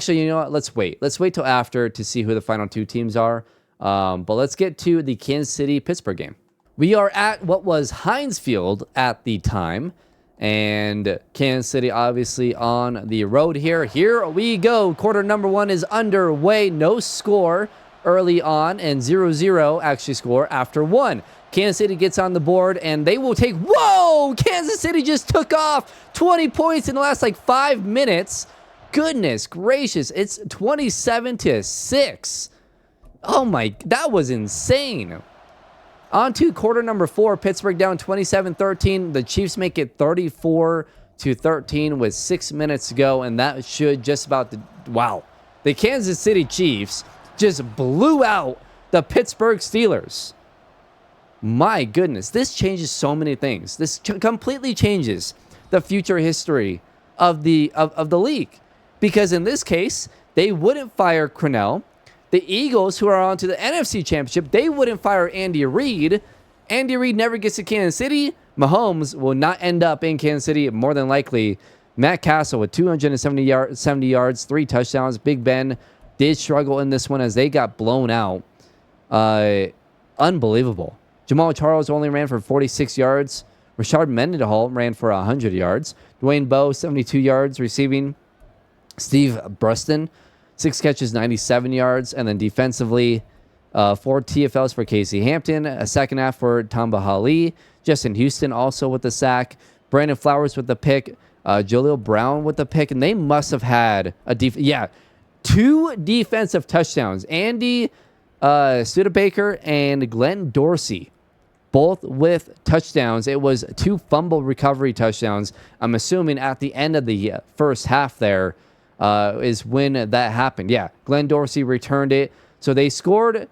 you know what? Let's wait. Let's wait till after to see who the final 2 teams are. But let's get to the Kansas City-Pittsburgh game. We are at what was Heinz Field at the time. And Kansas City obviously on the road here. Here we go. Quarter number 1 is underway. No score. early on, and 0-0 actually score after 1. Kansas City gets on the board, and they will take... Whoa! Kansas City just took off 20 points in the last, 5 minutes. Goodness gracious. It's 27-6. Oh, my... That was insane. On to quarter number 4. Pittsburgh down 27-13. The Chiefs make it 34-13 with 6 minutes to go, and that should just about... Wow. The Kansas City Chiefs just blew out the Pittsburgh Steelers. My goodness, this changes so many things. This completely changes the future history of the league. Because in this case, they wouldn't fire Crennel. The Eagles, who are on to the NFC Championship, they wouldn't fire Andy Reid. Andy Reid never gets to Kansas City. Mahomes will not end up in Kansas City, more than likely. Matt Castle with 270 yards, 3 touchdowns. Big Ben did struggle in this one as they got blown out. Unbelievable. Jamal Charles only ran for 46 yards. Rashard Mendenhall ran for 100 yards. Dwayne Bowe, 72 yards receiving. Steve Bruston, 6 catches, 97 yards. And then defensively, 4 TFLs for Casey Hampton. A second half for Tamba Hali. Justin Houston also with the sack. Brandon Flowers with the pick. Jaleel Brown with the pick. And they must have had a 2 defensive touchdowns. Andy Studebaker and Glenn Dorsey, both with touchdowns. It was 2 fumble recovery touchdowns. I'm assuming at the end of the first half there is when that happened. Yeah, Glenn Dorsey returned it. So they scored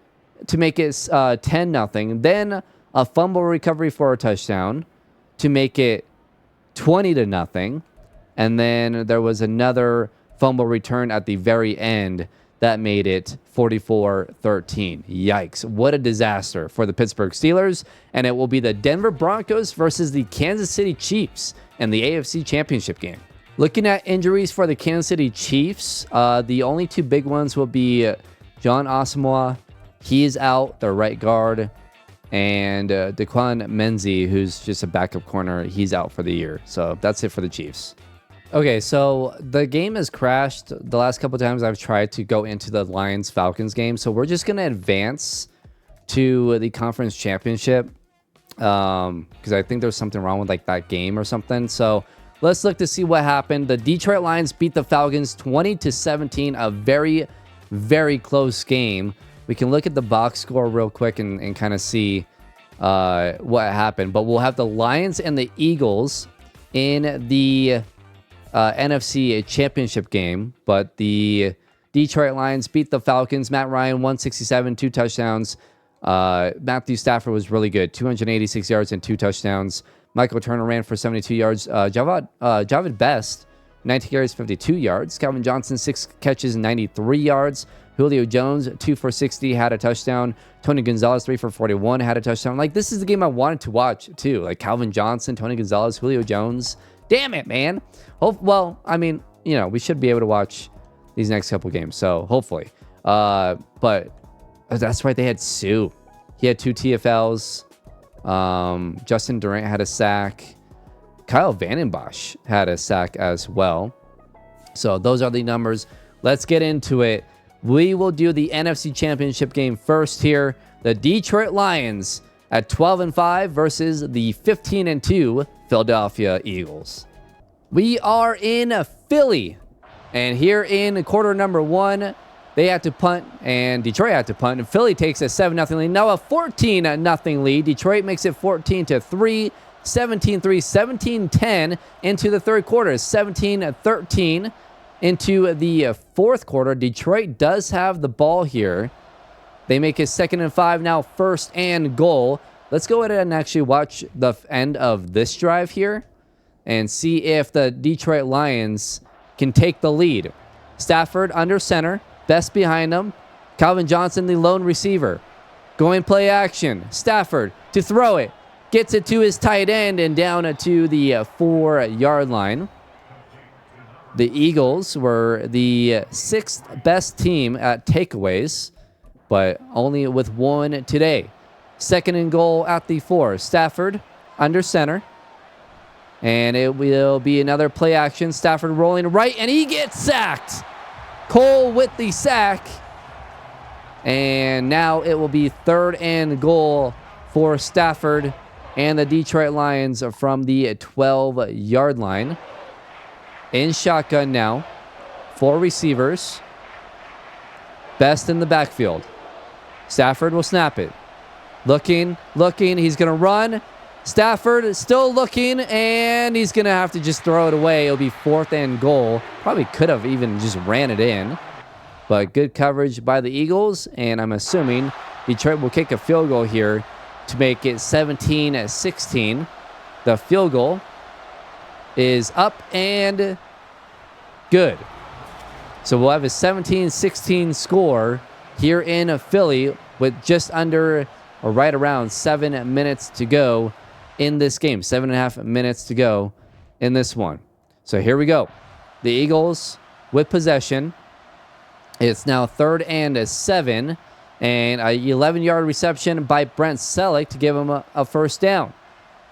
to make it 10-0. Then a fumble recovery for a touchdown to make it 20-0. And then there was another fumble return at the very end that made it 44-13. Yikes. What a disaster for the Pittsburgh Steelers. And it will be the Denver Broncos versus the Kansas City Chiefs in the AFC Championship game. Looking at injuries for the Kansas City Chiefs, the only 2 big ones will be John Asamoah. He is out, the right guard. And Daquan Menzie, who's just a backup corner, he's out for the year. So that's it for the Chiefs. Okay, so the game has crashed the last couple of times I've tried to go into the Lions-Falcons game. So we're just going to advance to the conference championship because I think there's something wrong with that game or something. So let's look to see what happened. The Detroit Lions beat the Falcons 20-17, a very, very close game. We can look at the box score real quick and kind of see what happened. But we'll have the Lions and the Eagles in the NFC Championship game, but the Detroit Lions beat the Falcons. Matt Ryan, 167, 2 touchdowns. Matthew Stafford was really good, 286 yards and 2 touchdowns. Michael Turner ran for 72 yards. Javid Best, 19 carries, 52 yards. Calvin Johnson, 6 catches, 93 yards. Julio Jones, 2 for 60, had a touchdown. Tony Gonzalez, 3 for 41, had a touchdown. This is the game I wanted to watch, too. Calvin Johnson, Tony Gonzalez, Julio Jones. Damn it, man. Well, I mean, we should be able to watch these next couple games, so hopefully. But that's right, they had Sue. He had 2 TFLs. Justin Durant had a sack. Kyle Vandenbosch had a sack as well. So those are the numbers. Let's get into it. We will do the NFC Championship game first here. The Detroit Lions at 12-5 versus the 15-2 Philadelphia Eagles. We are in Philly, and here in quarter number 1, they had to punt, and Detroit had to punt, and Philly takes a 7-0 lead. Now a 14-0 lead. Detroit makes it 14-3, 17-3, 17-10 into the third quarter, 17-13 into the fourth quarter. Detroit does have the ball here. They make it 2nd and 5, now 1st and goal. Let's go ahead and actually watch the end of this drive here and see if the Detroit Lions can take the lead. Stafford under center, Best behind him. Calvin Johnson, the lone receiver. Going play action. Stafford to throw it. Gets it to his tight end and down to the 4-yard line. The Eagles were the 6th best team at takeaways, but only with 1 today. 2nd and goal at the 4. Stafford under center. And it will be another play action. Stafford rolling right, and he gets sacked. Cole with the sack. And now it will be 3rd and goal for Stafford and the Detroit Lions from the 12-yard line. In shotgun now. 4 receivers. Best in the backfield. Stafford will snap it. Looking. He's going to run. Stafford is still looking, and he's going to have to just throw it away. It'll be 4th and goal. Probably could have even just ran it in. But good coverage by the Eagles, and I'm assuming Detroit will kick a field goal here to make it 17-16. The field goal is up and good. So we'll have a 17-16 score here in Philly with just under or right around 7 minutes to go in this game. 7.5 minutes to go in this one. So here we go. The Eagles with possession. It's now 3rd and 7. And a 11-yard reception by Brent Selleck to give him a first down.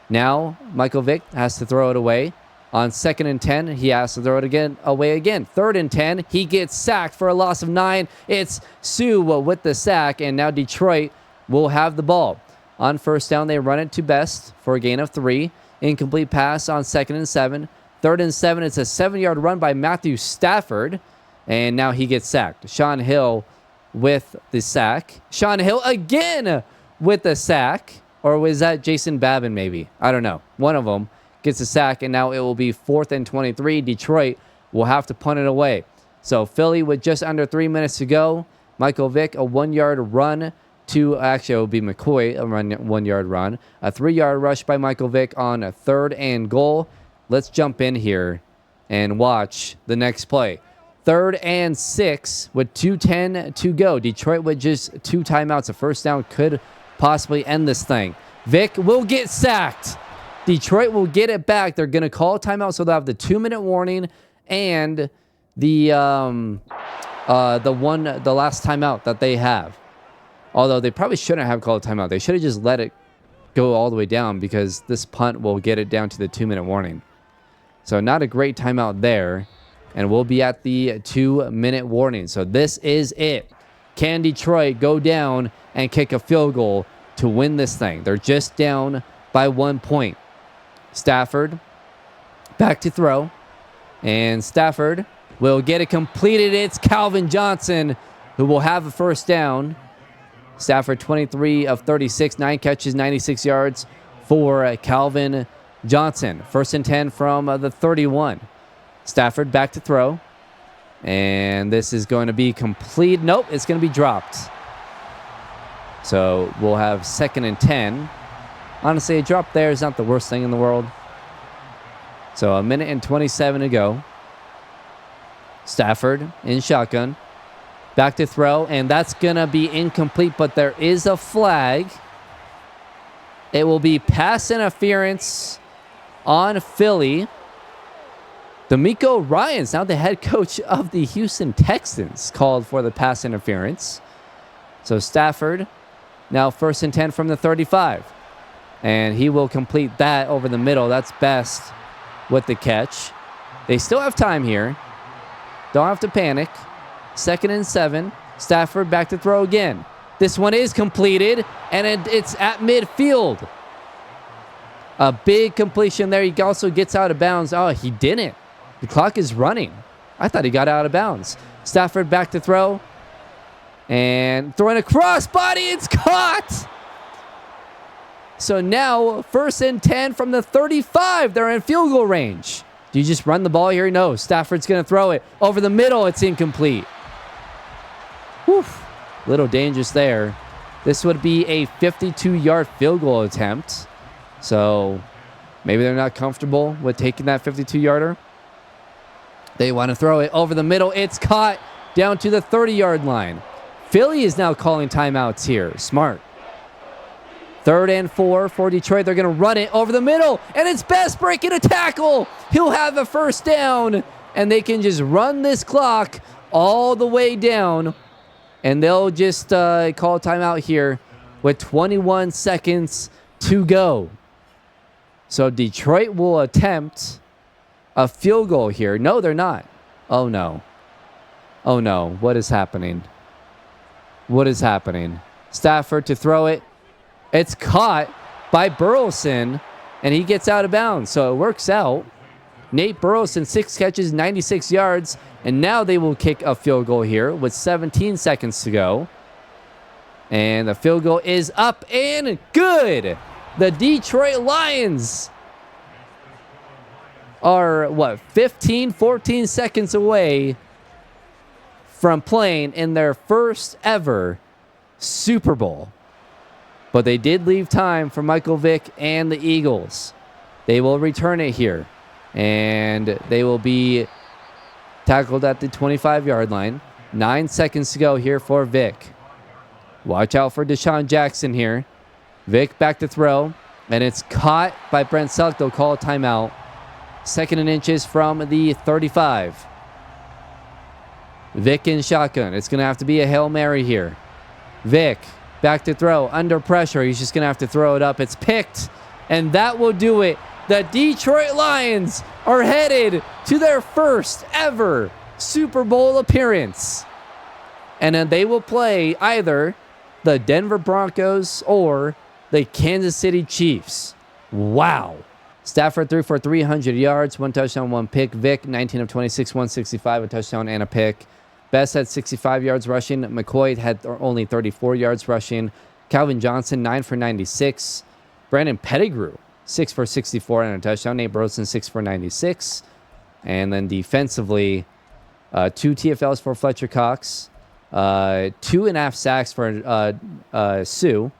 Now Michael Vick has to throw it away. On 2nd and 10, he has to throw it away again. 3rd and 10, he gets sacked for a loss of 9. It's Sue with the sack, and now Detroit will have the ball. On first down, they run it to Best for a gain of 3. Incomplete pass on 2nd and 7. 3rd and 7, it's a 7-yard run by Matthew Stafford, and now he gets sacked. Sean Hill with the sack. Sean Hill again with the sack. Or was that Jason Babin maybe? I don't know. One of them gets a sack, and now it will be 4th and 23. Detroit will have to punt it away. So Philly with just under 3 minutes to go. Michael Vick, a 1-yard run to, actually it will be McCoy, a 1-yard run. A 3-yard rush by Michael Vick on a 3rd and goal. Let's jump in here and watch the next play. 3rd and 6 with 2:10 to go. Detroit with just 2 timeouts. A first down could possibly end this thing. Vick will get sacked. Detroit will get it back. They're going to call a timeout, so they'll have the 2-minute warning and the last timeout that they have. Although they probably shouldn't have called a timeout. They should have just let it go all the way down because this punt will get it down to the 2-minute warning. So not a great timeout there. And we'll be at the 2-minute warning. So this is it. Can Detroit go down and kick a field goal to win this thing? They're just down by 1 point. Stafford back to throw. And Stafford will get it completed. It's Calvin Johnson who will have a first down. Stafford 23 of 36, 9 catches, 96 yards for Calvin Johnson. 1st and 10 from the 31. Stafford back to throw. And this is going to be complete. Nope, it's going to be dropped. So we'll have 2nd and 10. Honestly, a drop there is not the worst thing in the world. So 1 minute and 27 to go. Stafford in shotgun. Back to throw, and that's going to be incomplete, but there is a flag. It will be pass interference on Philly. D'Amico Ryans, now the head coach of the Houston Texans, called for the pass interference. So Stafford, now 1st and 10 from the 35. And he will complete that over the middle. That's Best with the catch. They still have time here. Don't have to panic. 2nd and 7. Stafford back to throw again. This one is completed, and it's at midfield. A big completion there. He also gets out of bounds. Oh, he didn't. The clock is running. I thought he got out of bounds. Stafford back to throw. And throwing a crossbody. It's caught. So now 1st and 10 from the 35. They're in field goal range. Do you just run the ball here? No. Stafford's going to throw it. Over the middle, it's incomplete. Whew. Little dangerous there. This would be a 52-yard field goal attempt. So maybe they're not comfortable with taking that 52-yarder. They want to throw it over the middle. It's caught down to the 30-yard line. Philly is now calling timeouts here. Smart. 3rd and 4 for Detroit. They're going to run it over the middle, and it's Best breaking a tackle. He'll have a first down, and they can just run this clock all the way down, and they'll just call a timeout here with 21 seconds to go. So Detroit will attempt a field goal here. No, they're not. Oh, no. Oh, no. What is happening? What is happening? Stafford to throw it. It's caught by Burleson, and he gets out of bounds. So it works out. Nate Burleson, 6 catches, 96 yards. And now they will kick a field goal here with 17 seconds to go. And the field goal is up and good. The Detroit Lions are, 14 seconds away from playing in their first ever Super Bowl. But they did leave time for Michael Vick and the Eagles. They will return it here. And they will be tackled at the 25-yard line. 9 seconds to go here for Vick. Watch out for Deshaun Jackson here. Vick back to throw. And it's caught by Brent Selleck. They'll call a timeout. 2nd and inches from the 35. Vick in shotgun. It's going to have to be a Hail Mary here. Vick back to throw. Under pressure. He's just going to have to throw it up. It's picked. And that will do it. The Detroit Lions are headed to their first ever Super Bowl appearance. And then they will play either the Denver Broncos or the Kansas City Chiefs. Wow. Stafford threw for 300 yards, 1 touchdown, 1 pick. Vick, 19 of 26, 165, a touchdown and a pick. Best had 65 yards rushing. McCoy had only 34 yards rushing. Calvin Johnson, 9 for 96. Brandon Pettigrew, 6 for 64 and a touchdown. Nate Burleson, 6 for 96. And then defensively, 2 TFLs for Fletcher Cox. 2.5 sacks for Sue.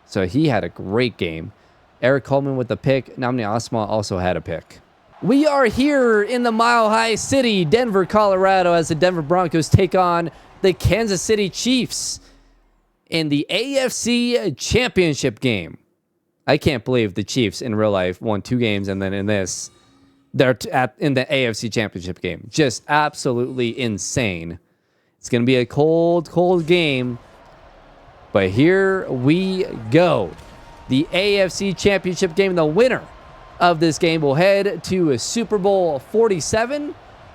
So he had a great game. Eric Coleman with the pick. Namni Asma also had a pick. We are here in the Mile High City, Denver, Colorado, as the Denver Broncos take on the Kansas City Chiefs in the AFC Championship game. I can't believe the Chiefs in real life won 2 games, and then in this, they're in the AFC Championship game. Just absolutely insane. It's going to be a cold, cold game. But here we go. The AFC Championship game, the winner of this game will head to Super Bowl 47,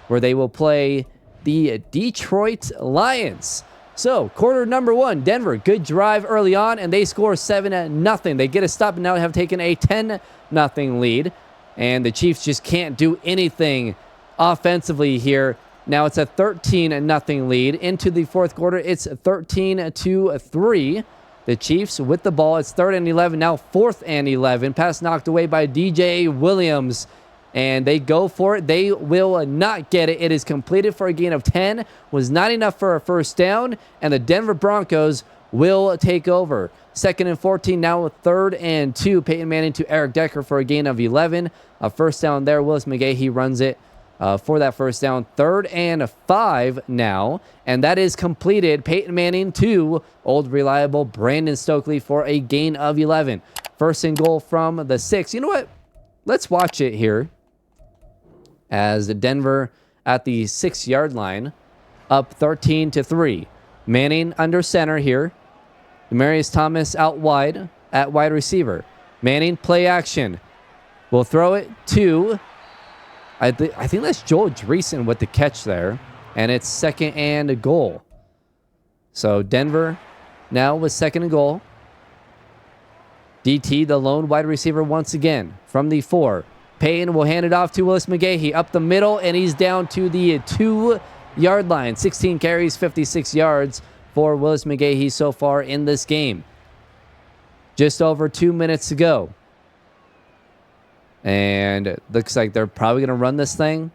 where they will play the Detroit Lions. So, quarter number 1, Denver, good drive early on, and they score 7-0. They get a stop and now have taken a 10-0 lead. And the Chiefs just can't do anything offensively here. Now it's a 13-0 lead. Into the fourth quarter, it's 13-3. The Chiefs with the ball. It's 3rd and 11. Now 4th and 11. Pass knocked away by DJ Williams. And they go for it. They will not get it. It is completed for a gain of 10. Was not enough for a first down. And the Denver Broncos will take over. 2nd and 14. Now 3rd and 2. Peyton Manning to Eric Decker for a gain of 11. A first down there. Willis McGahee runs it for that first down. 3rd and 5 now. And that is completed. Peyton Manning to old reliable Brandon Stokely for a gain of 11. 1st and goal from the 6. You know what? Let's watch it here. As Denver at the 6-yard line, up 13-3. Manning under center here. Demaryius Thomas out wide at wide receiver. Manning play action. We'll throw it to, I think that's Joel Dreesen with the catch there. And it's 2nd and goal. So Denver now with 2nd and goal. DT, the lone wide receiver once again from the 4. Payne will hand it off to Willis McGahee up the middle, and he's down to the 2-yard line. 16 carries, 56 yards for Willis McGahee so far in this game. Just over 2 minutes to go. And it looks like they're probably going to run this thing.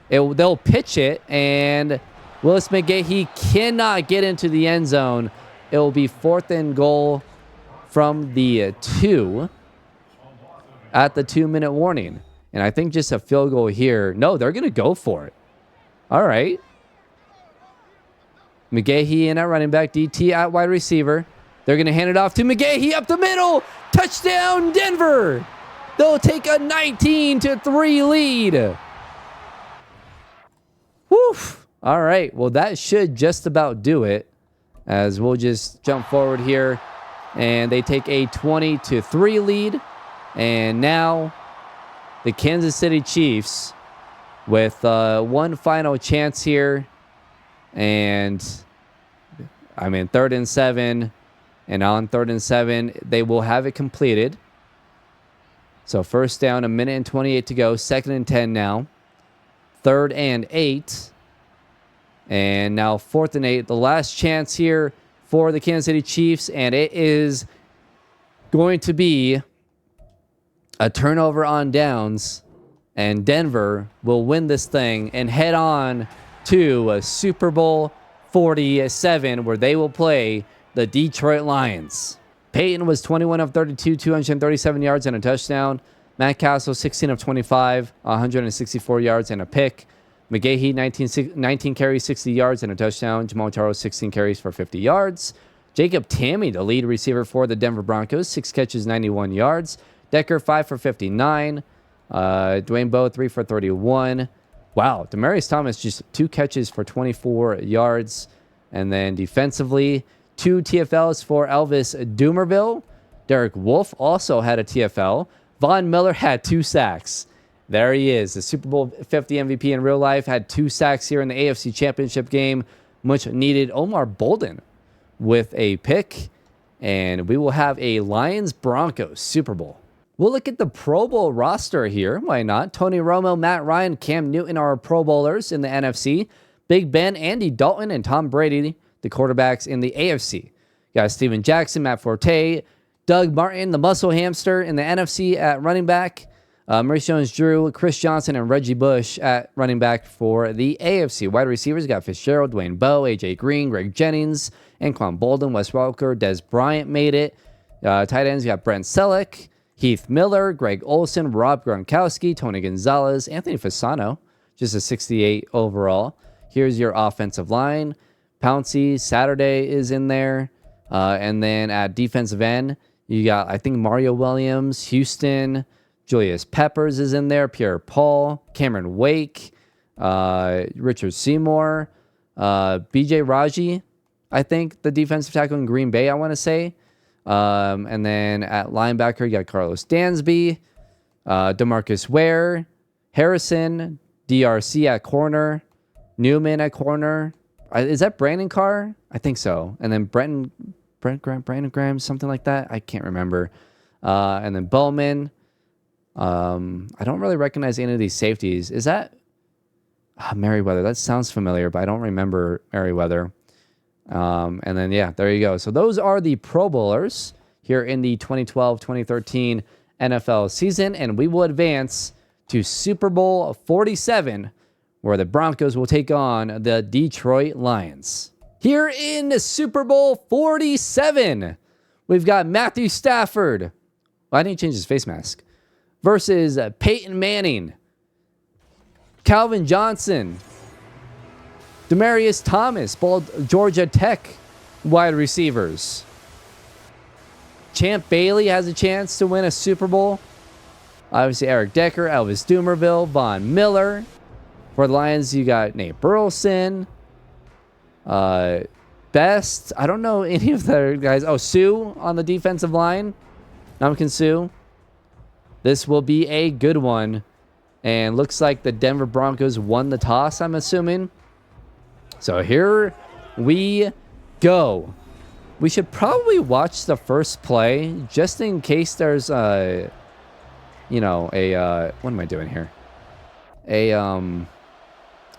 They'll pitch it, and Willis McGahee cannot get into the end zone. It will be 4th and goal from the 2 at the 2-minute warning. And I think just a field goal here. No, they're going to go for it. All right. McGahee in at running back. DT at wide receiver. They're going to hand it off to McGahee up the middle. Touchdown, Denver. They'll take a 19-3 lead. Woof. All right. Well, that should just about do it. As we'll just jump forward here. And they take a 20-3 lead. And now the Kansas City Chiefs with one final chance here. And I mean, 3rd and 7. And on 3rd and 7, they will have it completed. So first down, 1:28 to go. 2nd and 10 now. 3rd and 8. And now 4th and 8. The last chance here for the Kansas City Chiefs. And it is going to be a turnover on downs. And Denver will win this thing and head on to Super Bowl 47, where they will play the Detroit Lions. Peyton was 21 of 32, 237 yards and a touchdown. Matt Castle, 16 of 25, 164 yards and a pick. McGahee, 19 carries, 60 yards and a touchdown. Jamal Charles, 16 carries for 50 yards. Jacob Tamme, the lead receiver for the Denver Broncos, 6 catches, 91 yards. Decker, 5 for 59. Dwayne Bowe, 3 for 31. Wow, Demaryius Thomas, just 2 catches for 24 yards. And then defensively, 2 TFLs for Elvis Dumerville. Derek Wolfe also had a TFL. Von Miller had 2 sacks. There he is. The Super Bowl 50 MVP in real life had 2 sacks here in the AFC Championship game. Much needed. Omar Bolden with a pick. And we will have a Lions-Broncos Super Bowl. We'll look at the Pro Bowl roster here. Why not? Tony Romo, Matt Ryan, Cam Newton are Pro Bowlers in the NFC. Big Ben, Andy Dalton, and Tom Brady, the quarterbacks in the AFC. You got Steven Jackson, Matt Forte, Doug Martin, the muscle hamster in the NFC at running back. Maurice Jones-Drew, Chris Johnson, and Reggie Bush at running back for the AFC. Wide receivers, you got Fitzgerald, Dwayne Bowe, AJ Green, Greg Jennings, Anquan Bolden, Wes Welker, Des Bryant made it. Tight ends, you got Brent Selleck, Heath Miller, Greg Olson, Rob Gronkowski, Tony Gonzalez, Anthony Fasano, just a 68 overall. Here's your offensive line. Pouncey, Saturday is in there. And then at defensive end, you got, I think, Mario Williams, Houston, Julius Peppers is in there, Pierre Paul, Cameron Wake, Richard Seymour, BJ Raji, I think, the defensive tackle in Green Bay, I want to say. And then at linebacker, you got Carlos Dansby, DeMarcus Ware, Harrison, DRC at corner, Newman at corner. Is that Brandon Carr? I think so. And then Brandon Graham, something like that. I can't remember. And then Bowman. I don't really recognize any of these safeties. Is that Merriweather? That sounds familiar, but I don't remember Merriweather. And then, yeah, there you go. So those are the Pro Bowlers here in the 2012-2013 NFL season. And we will advance to Super Bowl 47, where the Broncos will take on the Detroit Lions. Here in Super Bowl 47, we've got Matthew Stafford. Well, I didn't change his face mask. Versus Peyton Manning, Calvin Johnson, Demaryius Thomas, both Georgia Tech wide receivers. Champ Bailey has a chance to win a Super Bowl. Obviously, Eric Decker, Elvis Dumerville, Von Miller. For the Lions, you got Nate Burleson, Best. I don't know any of the guys. Oh, Sue on the defensive line. Ndamukong Suh. This will be a good one. And looks like the Denver Broncos won the toss, I'm assuming. So here we go. We should probably watch the first play just in case there's what am I doing here? A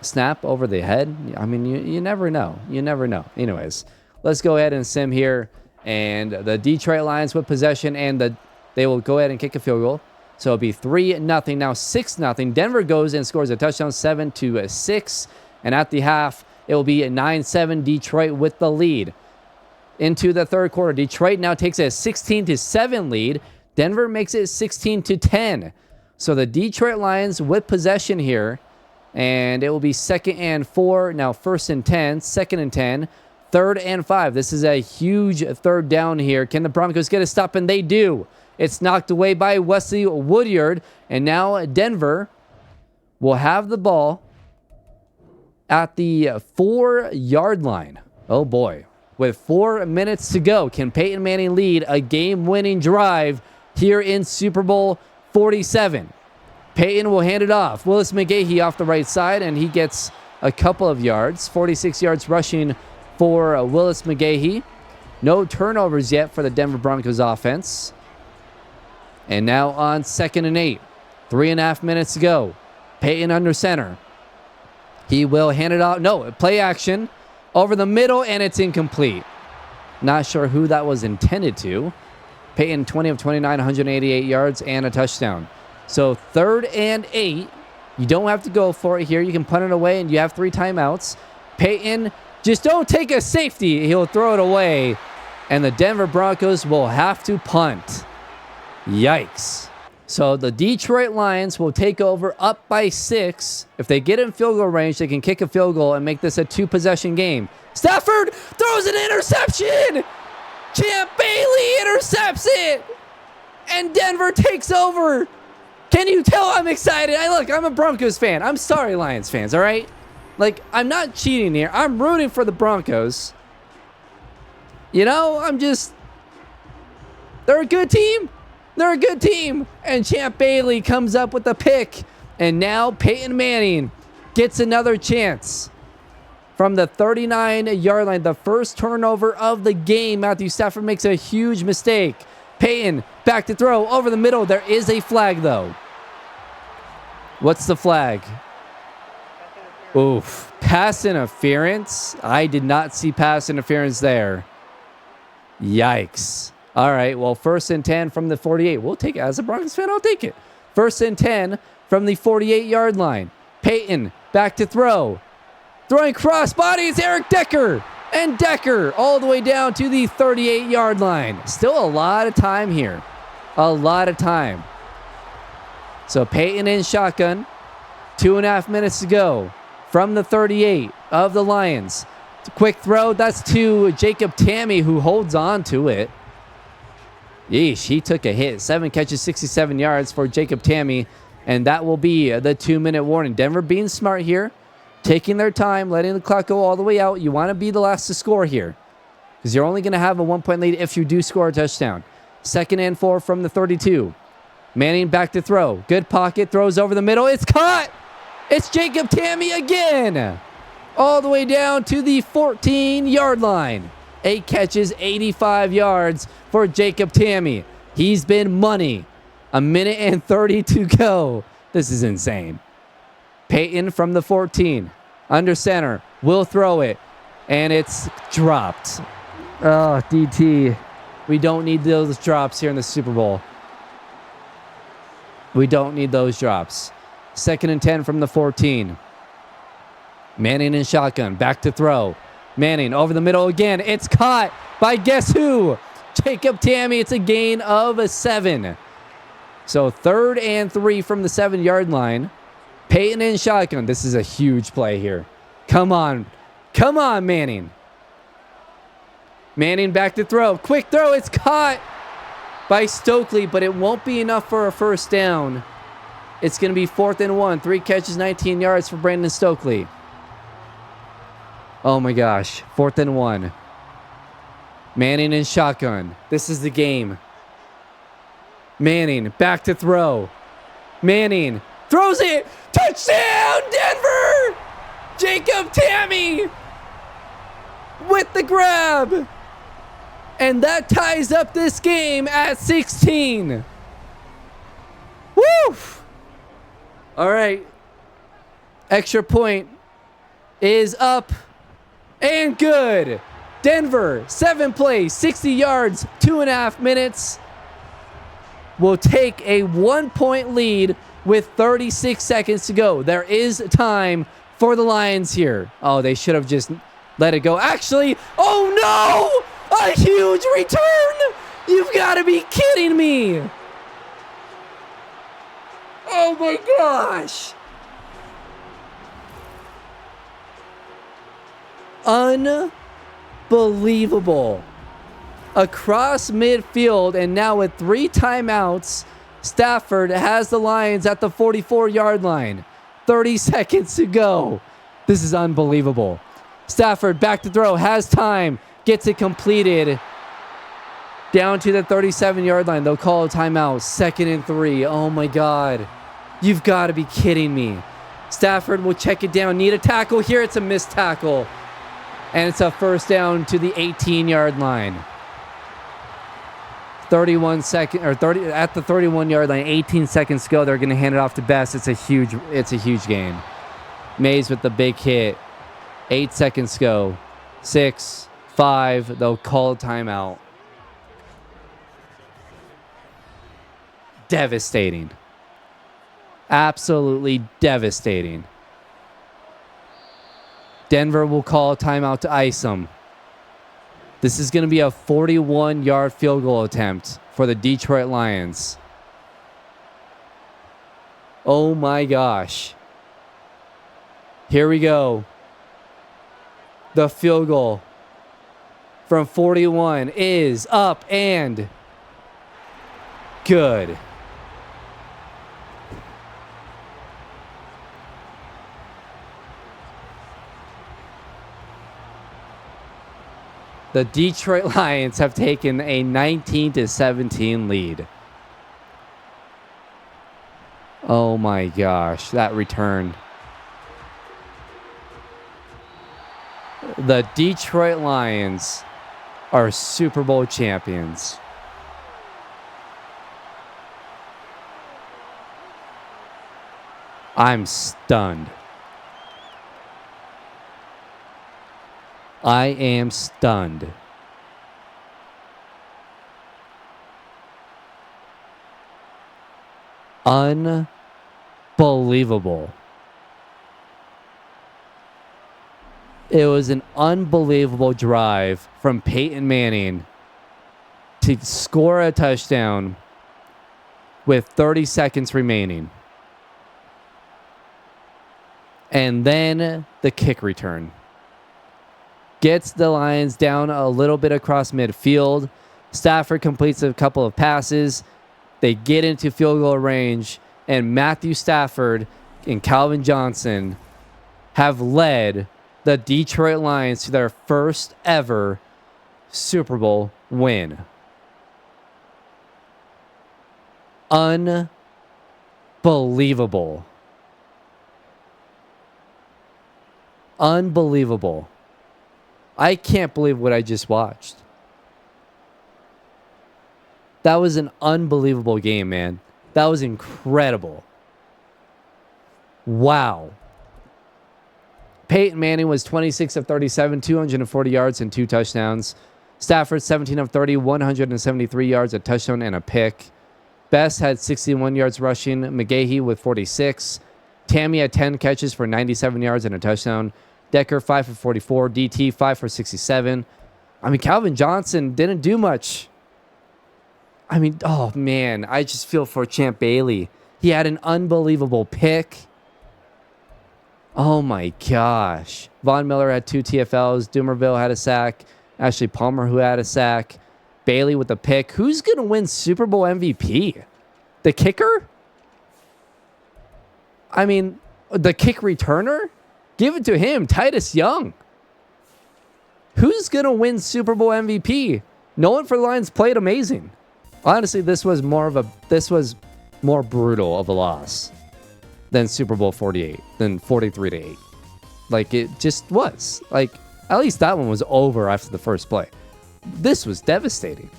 snap over the head. I mean, you never know. You never know. Anyways, let's go ahead and sim here. And the Detroit Lions with possession, and they will go ahead and kick a field goal. So it'll be 3-0, now 6-0. Denver goes and scores a touchdown, 7-6. And at the half, it will be 9-7, Detroit with the lead. Into the third quarter, Detroit now takes a 16-7 lead. Denver makes it 16-10. So the Detroit Lions with possession here. And it will be 2nd and 4. Now 1st and 10, 2nd and 10, 3rd and 5. This is a huge third down here. Can the Broncos get a stop? And they do. It's knocked away by Wesley Woodyard. And now Denver will have the ball at the 4-yard line. Oh boy. With 4 minutes to go, can Peyton Manning lead a game-winning drive here in Super Bowl 47? Peyton will hand it off. Willis McGahee off the right side, and he gets a couple of yards. 46 yards rushing for Willis McGahee. No turnovers yet for the Denver Broncos offense. And now on 2nd and 8. 3.5 minutes to go. Peyton under center. He will hand it out. No, play action. Over the middle, and it's incomplete. Not sure who that was intended to. Peyton, 20 of 29, 188 yards, and a touchdown. So 3rd and 8. You don't have to go for it here. You can punt it away, and you have 3 timeouts. Peyton, just don't take a safety. He'll throw it away, and the Denver Broncos will have to punt. Yikes. So the Detroit Lions will take over up by 6. If they get in field goal range, they can kick a field goal and make this a 2-possession game. Stafford throws an interception. Champ Bailey intercepts it. And Denver takes over. Can you tell I'm excited? I'm a Broncos fan. I'm sorry, Lions fans, all right? Like, I'm not cheating here. I'm rooting for the Broncos. You know, they're a good team. They're a good team. And Champ Bailey comes up with the pick. And now Peyton Manning gets another chance. From the 39-yard line, the first turnover of the game. Matthew Stafford makes a huge mistake. Peyton back to throw over the middle. There is a flag, though. What's the flag? Oof. Pass interference. I did not see pass interference there. Yikes. All right, well, 1st and 10 from the 48. We'll take it. As a Broncos fan, I'll take it. 1st and 10 from the 48-yard line. Peyton back to throw. Throwing cross bodies, Eric Decker. And Decker all the way down to the 38-yard line. Still a lot of time here. A lot of time. So Peyton in shotgun. 2.5 minutes to go from the 38 of the Lions. Quick throw. That's to Jacob Tamme, who holds on to it. Yeesh, he took a hit. 7 catches, 67 yards for Jacob Tamme. And that will be the 2-minute warning. Denver being smart here. Taking their time, letting the clock go all the way out. You want to be the last to score here. Because you're only going to have a 1-point lead if you do score a touchdown. 2nd and 4 from the 32. Manning back to throw. Good pocket. Throws over the middle. It's caught! It's Jacob Tamme again! All the way down to the 14-yard line. 8 catches, 85 yards for Jacob Tamme. He's been money. 1 and 30 to go. This is insane. Peyton from the 14. Under center. Will throw it. And it's dropped. Oh, DT. We don't need those drops here in the Super Bowl. We don't need those drops. 2nd and 10 from the 14. Manning in shotgun. Back to throw. Manning over the middle again. It's caught by guess who? Jacob Tamme. It's a gain of 7. So 3rd and 3 from the 7-yard line. Peyton in shotgun. This is a huge play here. Come on. Come on, Manning. Manning back to throw. Quick throw. It's caught by Stokely, but it won't be enough for a first down. It's going to be 4th and 1. 3 catches, 19 yards for Brandon Stokely. Oh my gosh. 4th and 1. Manning in shotgun. This is the game. Manning back to throw. Manning throws it. Touchdown, Denver! Jacob Tamme with the grab. And that ties up this game at 16. Woo! All right. Extra point is up and good. Denver, 7 plays, 60 yards, 2.5 minutes. Will take a 1-point lead with 36 seconds to go. There is time for the Lions here. Oh, they should have just let it go. Actually, oh no! A huge return! You've got to be kidding me! Oh my gosh! Unbelievable. Across midfield, and now with 3 timeouts, Stafford has the Lions at the 44-yard line. 30 seconds to go. This is unbelievable. Stafford back to throw, has time, gets it completed. Down to the 37-yard line. They'll call a timeout. 2nd and 3. Oh my God. You've got to be kidding me. Stafford will check it down. Need a tackle here. It's a missed tackle. And it's a first down to the 18-yard line. 31 second or 30 at the 31-yard line, 18 seconds to go. They're going to hand it off to Best. It's a huge gain. Mays with the big hit. 8 seconds to go. 6, 5. They'll call a timeout. Devastating. Absolutely devastating. Denver will call a timeout to ice them. This is going to be a 41-yard field goal attempt for the Detroit Lions. Oh my gosh. Here we go. The field goal from 41 is up and good. The Detroit Lions have taken a 19-17 lead. Oh my gosh, that return. The Detroit Lions are Super Bowl champions. I'm stunned. I am stunned. Unbelievable. It was an unbelievable drive from Peyton Manning to score a touchdown with 30 seconds remaining. And then the kick return. Gets the Lions down a little bit across midfield. Stafford completes a couple of passes. They get into field goal range. And Matthew Stafford and Calvin Johnson have led the Detroit Lions to their first ever Super Bowl win. Unbelievable. Unbelievable. I can't believe what I just watched. That was an unbelievable game, man. That was incredible. Wow. Peyton Manning was 26 of 37, 240 yards and 2 touchdowns. Stafford, 17 of 30, 173 yards, a touchdown and a pick. Best had 61 yards rushing. McGahee with 46. Tammy had 10 catches for 97 yards and a touchdown. Decker, 5 for 44. DT, 5 for 67. I mean, Calvin Johnson didn't do much. I mean, oh, man. I just feel for Champ Bailey. He had an unbelievable pick. Oh, my gosh. Von Miller had 2 TFLs. Dumerville had a sack. Ashley Palmer, who had a sack. Bailey with the pick. Who's going to win Super Bowl MVP? The kicker? I mean, the kick returner? Give it to him, Titus Young. Who's going to win Super Bowl MVP? No one for the Lions played amazing. Honestly, this was more brutal of a loss than Super Bowl 48, than 43-8. Like, it just was. Like, at least that one was over after the first play. This was devastating.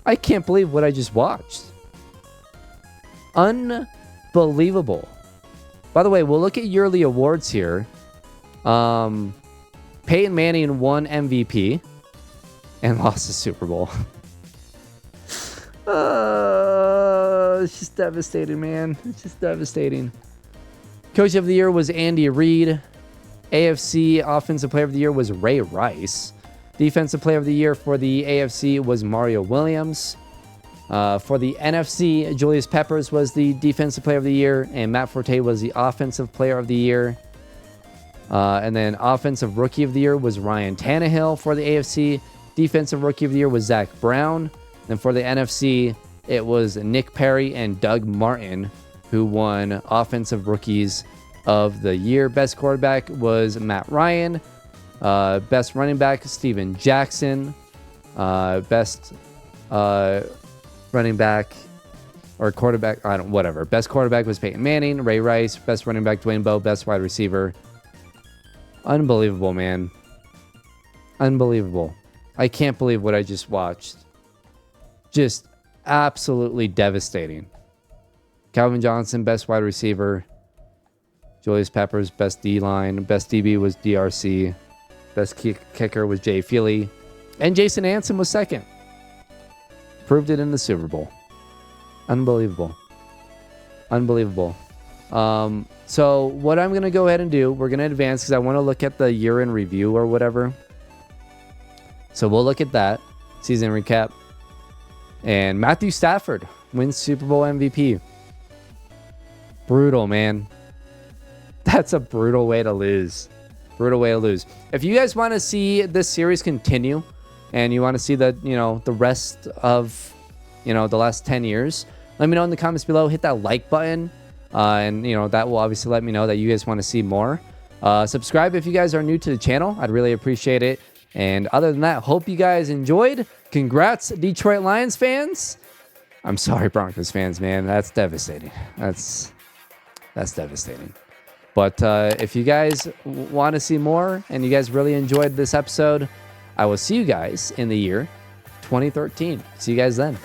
I can't believe what I just watched. Unbelievable. By the way, we'll look at yearly awards here. Peyton Manning won MVP and lost the Super Bowl. It's just devastating, man. It's just devastating. Coach of the Year was Andy Reid. AFC Offensive Player of the Year was Ray Rice. Defensive Player of the Year for the AFC was Mario Williams. For the NFC, Julius Peppers was the Defensive Player of the Year, and Matt Forte was the Offensive Player of the Year. And then Offensive Rookie of the Year was Ryan Tannehill for the AFC. Defensive Rookie of the Year was Zach Brown. And for the NFC, it was Nick Perry and Doug Martin who won Offensive Rookies of the Year. Best quarterback was Matt Ryan. Best running back, Steven Jackson. Best running back or quarterback, whatever. Best quarterback was Peyton Manning. Ray Rice. Best running back, Dwayne Bowe. Best wide receiver. Unbelievable, man. Unbelievable. I can't believe what I just watched. Just absolutely devastating. Calvin Johnson, best wide receiver. Julius Peppers, best D-line. Best DB was DRC. Best kicker was Jay Feely. And Jason Anson was second. Proved it in the Super Bowl. Unbelievable. Unbelievable. So what I'm going to go ahead and do, we're going to advance because I want to look at the year in review or whatever. So we'll look at that. Season recap. And Matthew Stafford wins Super Bowl MVP. Brutal, man. That's a brutal way to lose. Brutal way to lose. If you guys want to see this series continue and you want to see the rest of, the last 10 years, let me know in the comments below. Hit that like button. And, that will obviously let me know that you guys want to see more. Subscribe if you guys are new to the channel. I'd really appreciate it. And other than that, hope you guys enjoyed. Congrats, Detroit Lions fans. I'm sorry, Broncos fans, man. That's devastating. That's devastating. But if you guys want to see more and you guys really enjoyed this episode, I will see you guys in the year 2013. See you guys then.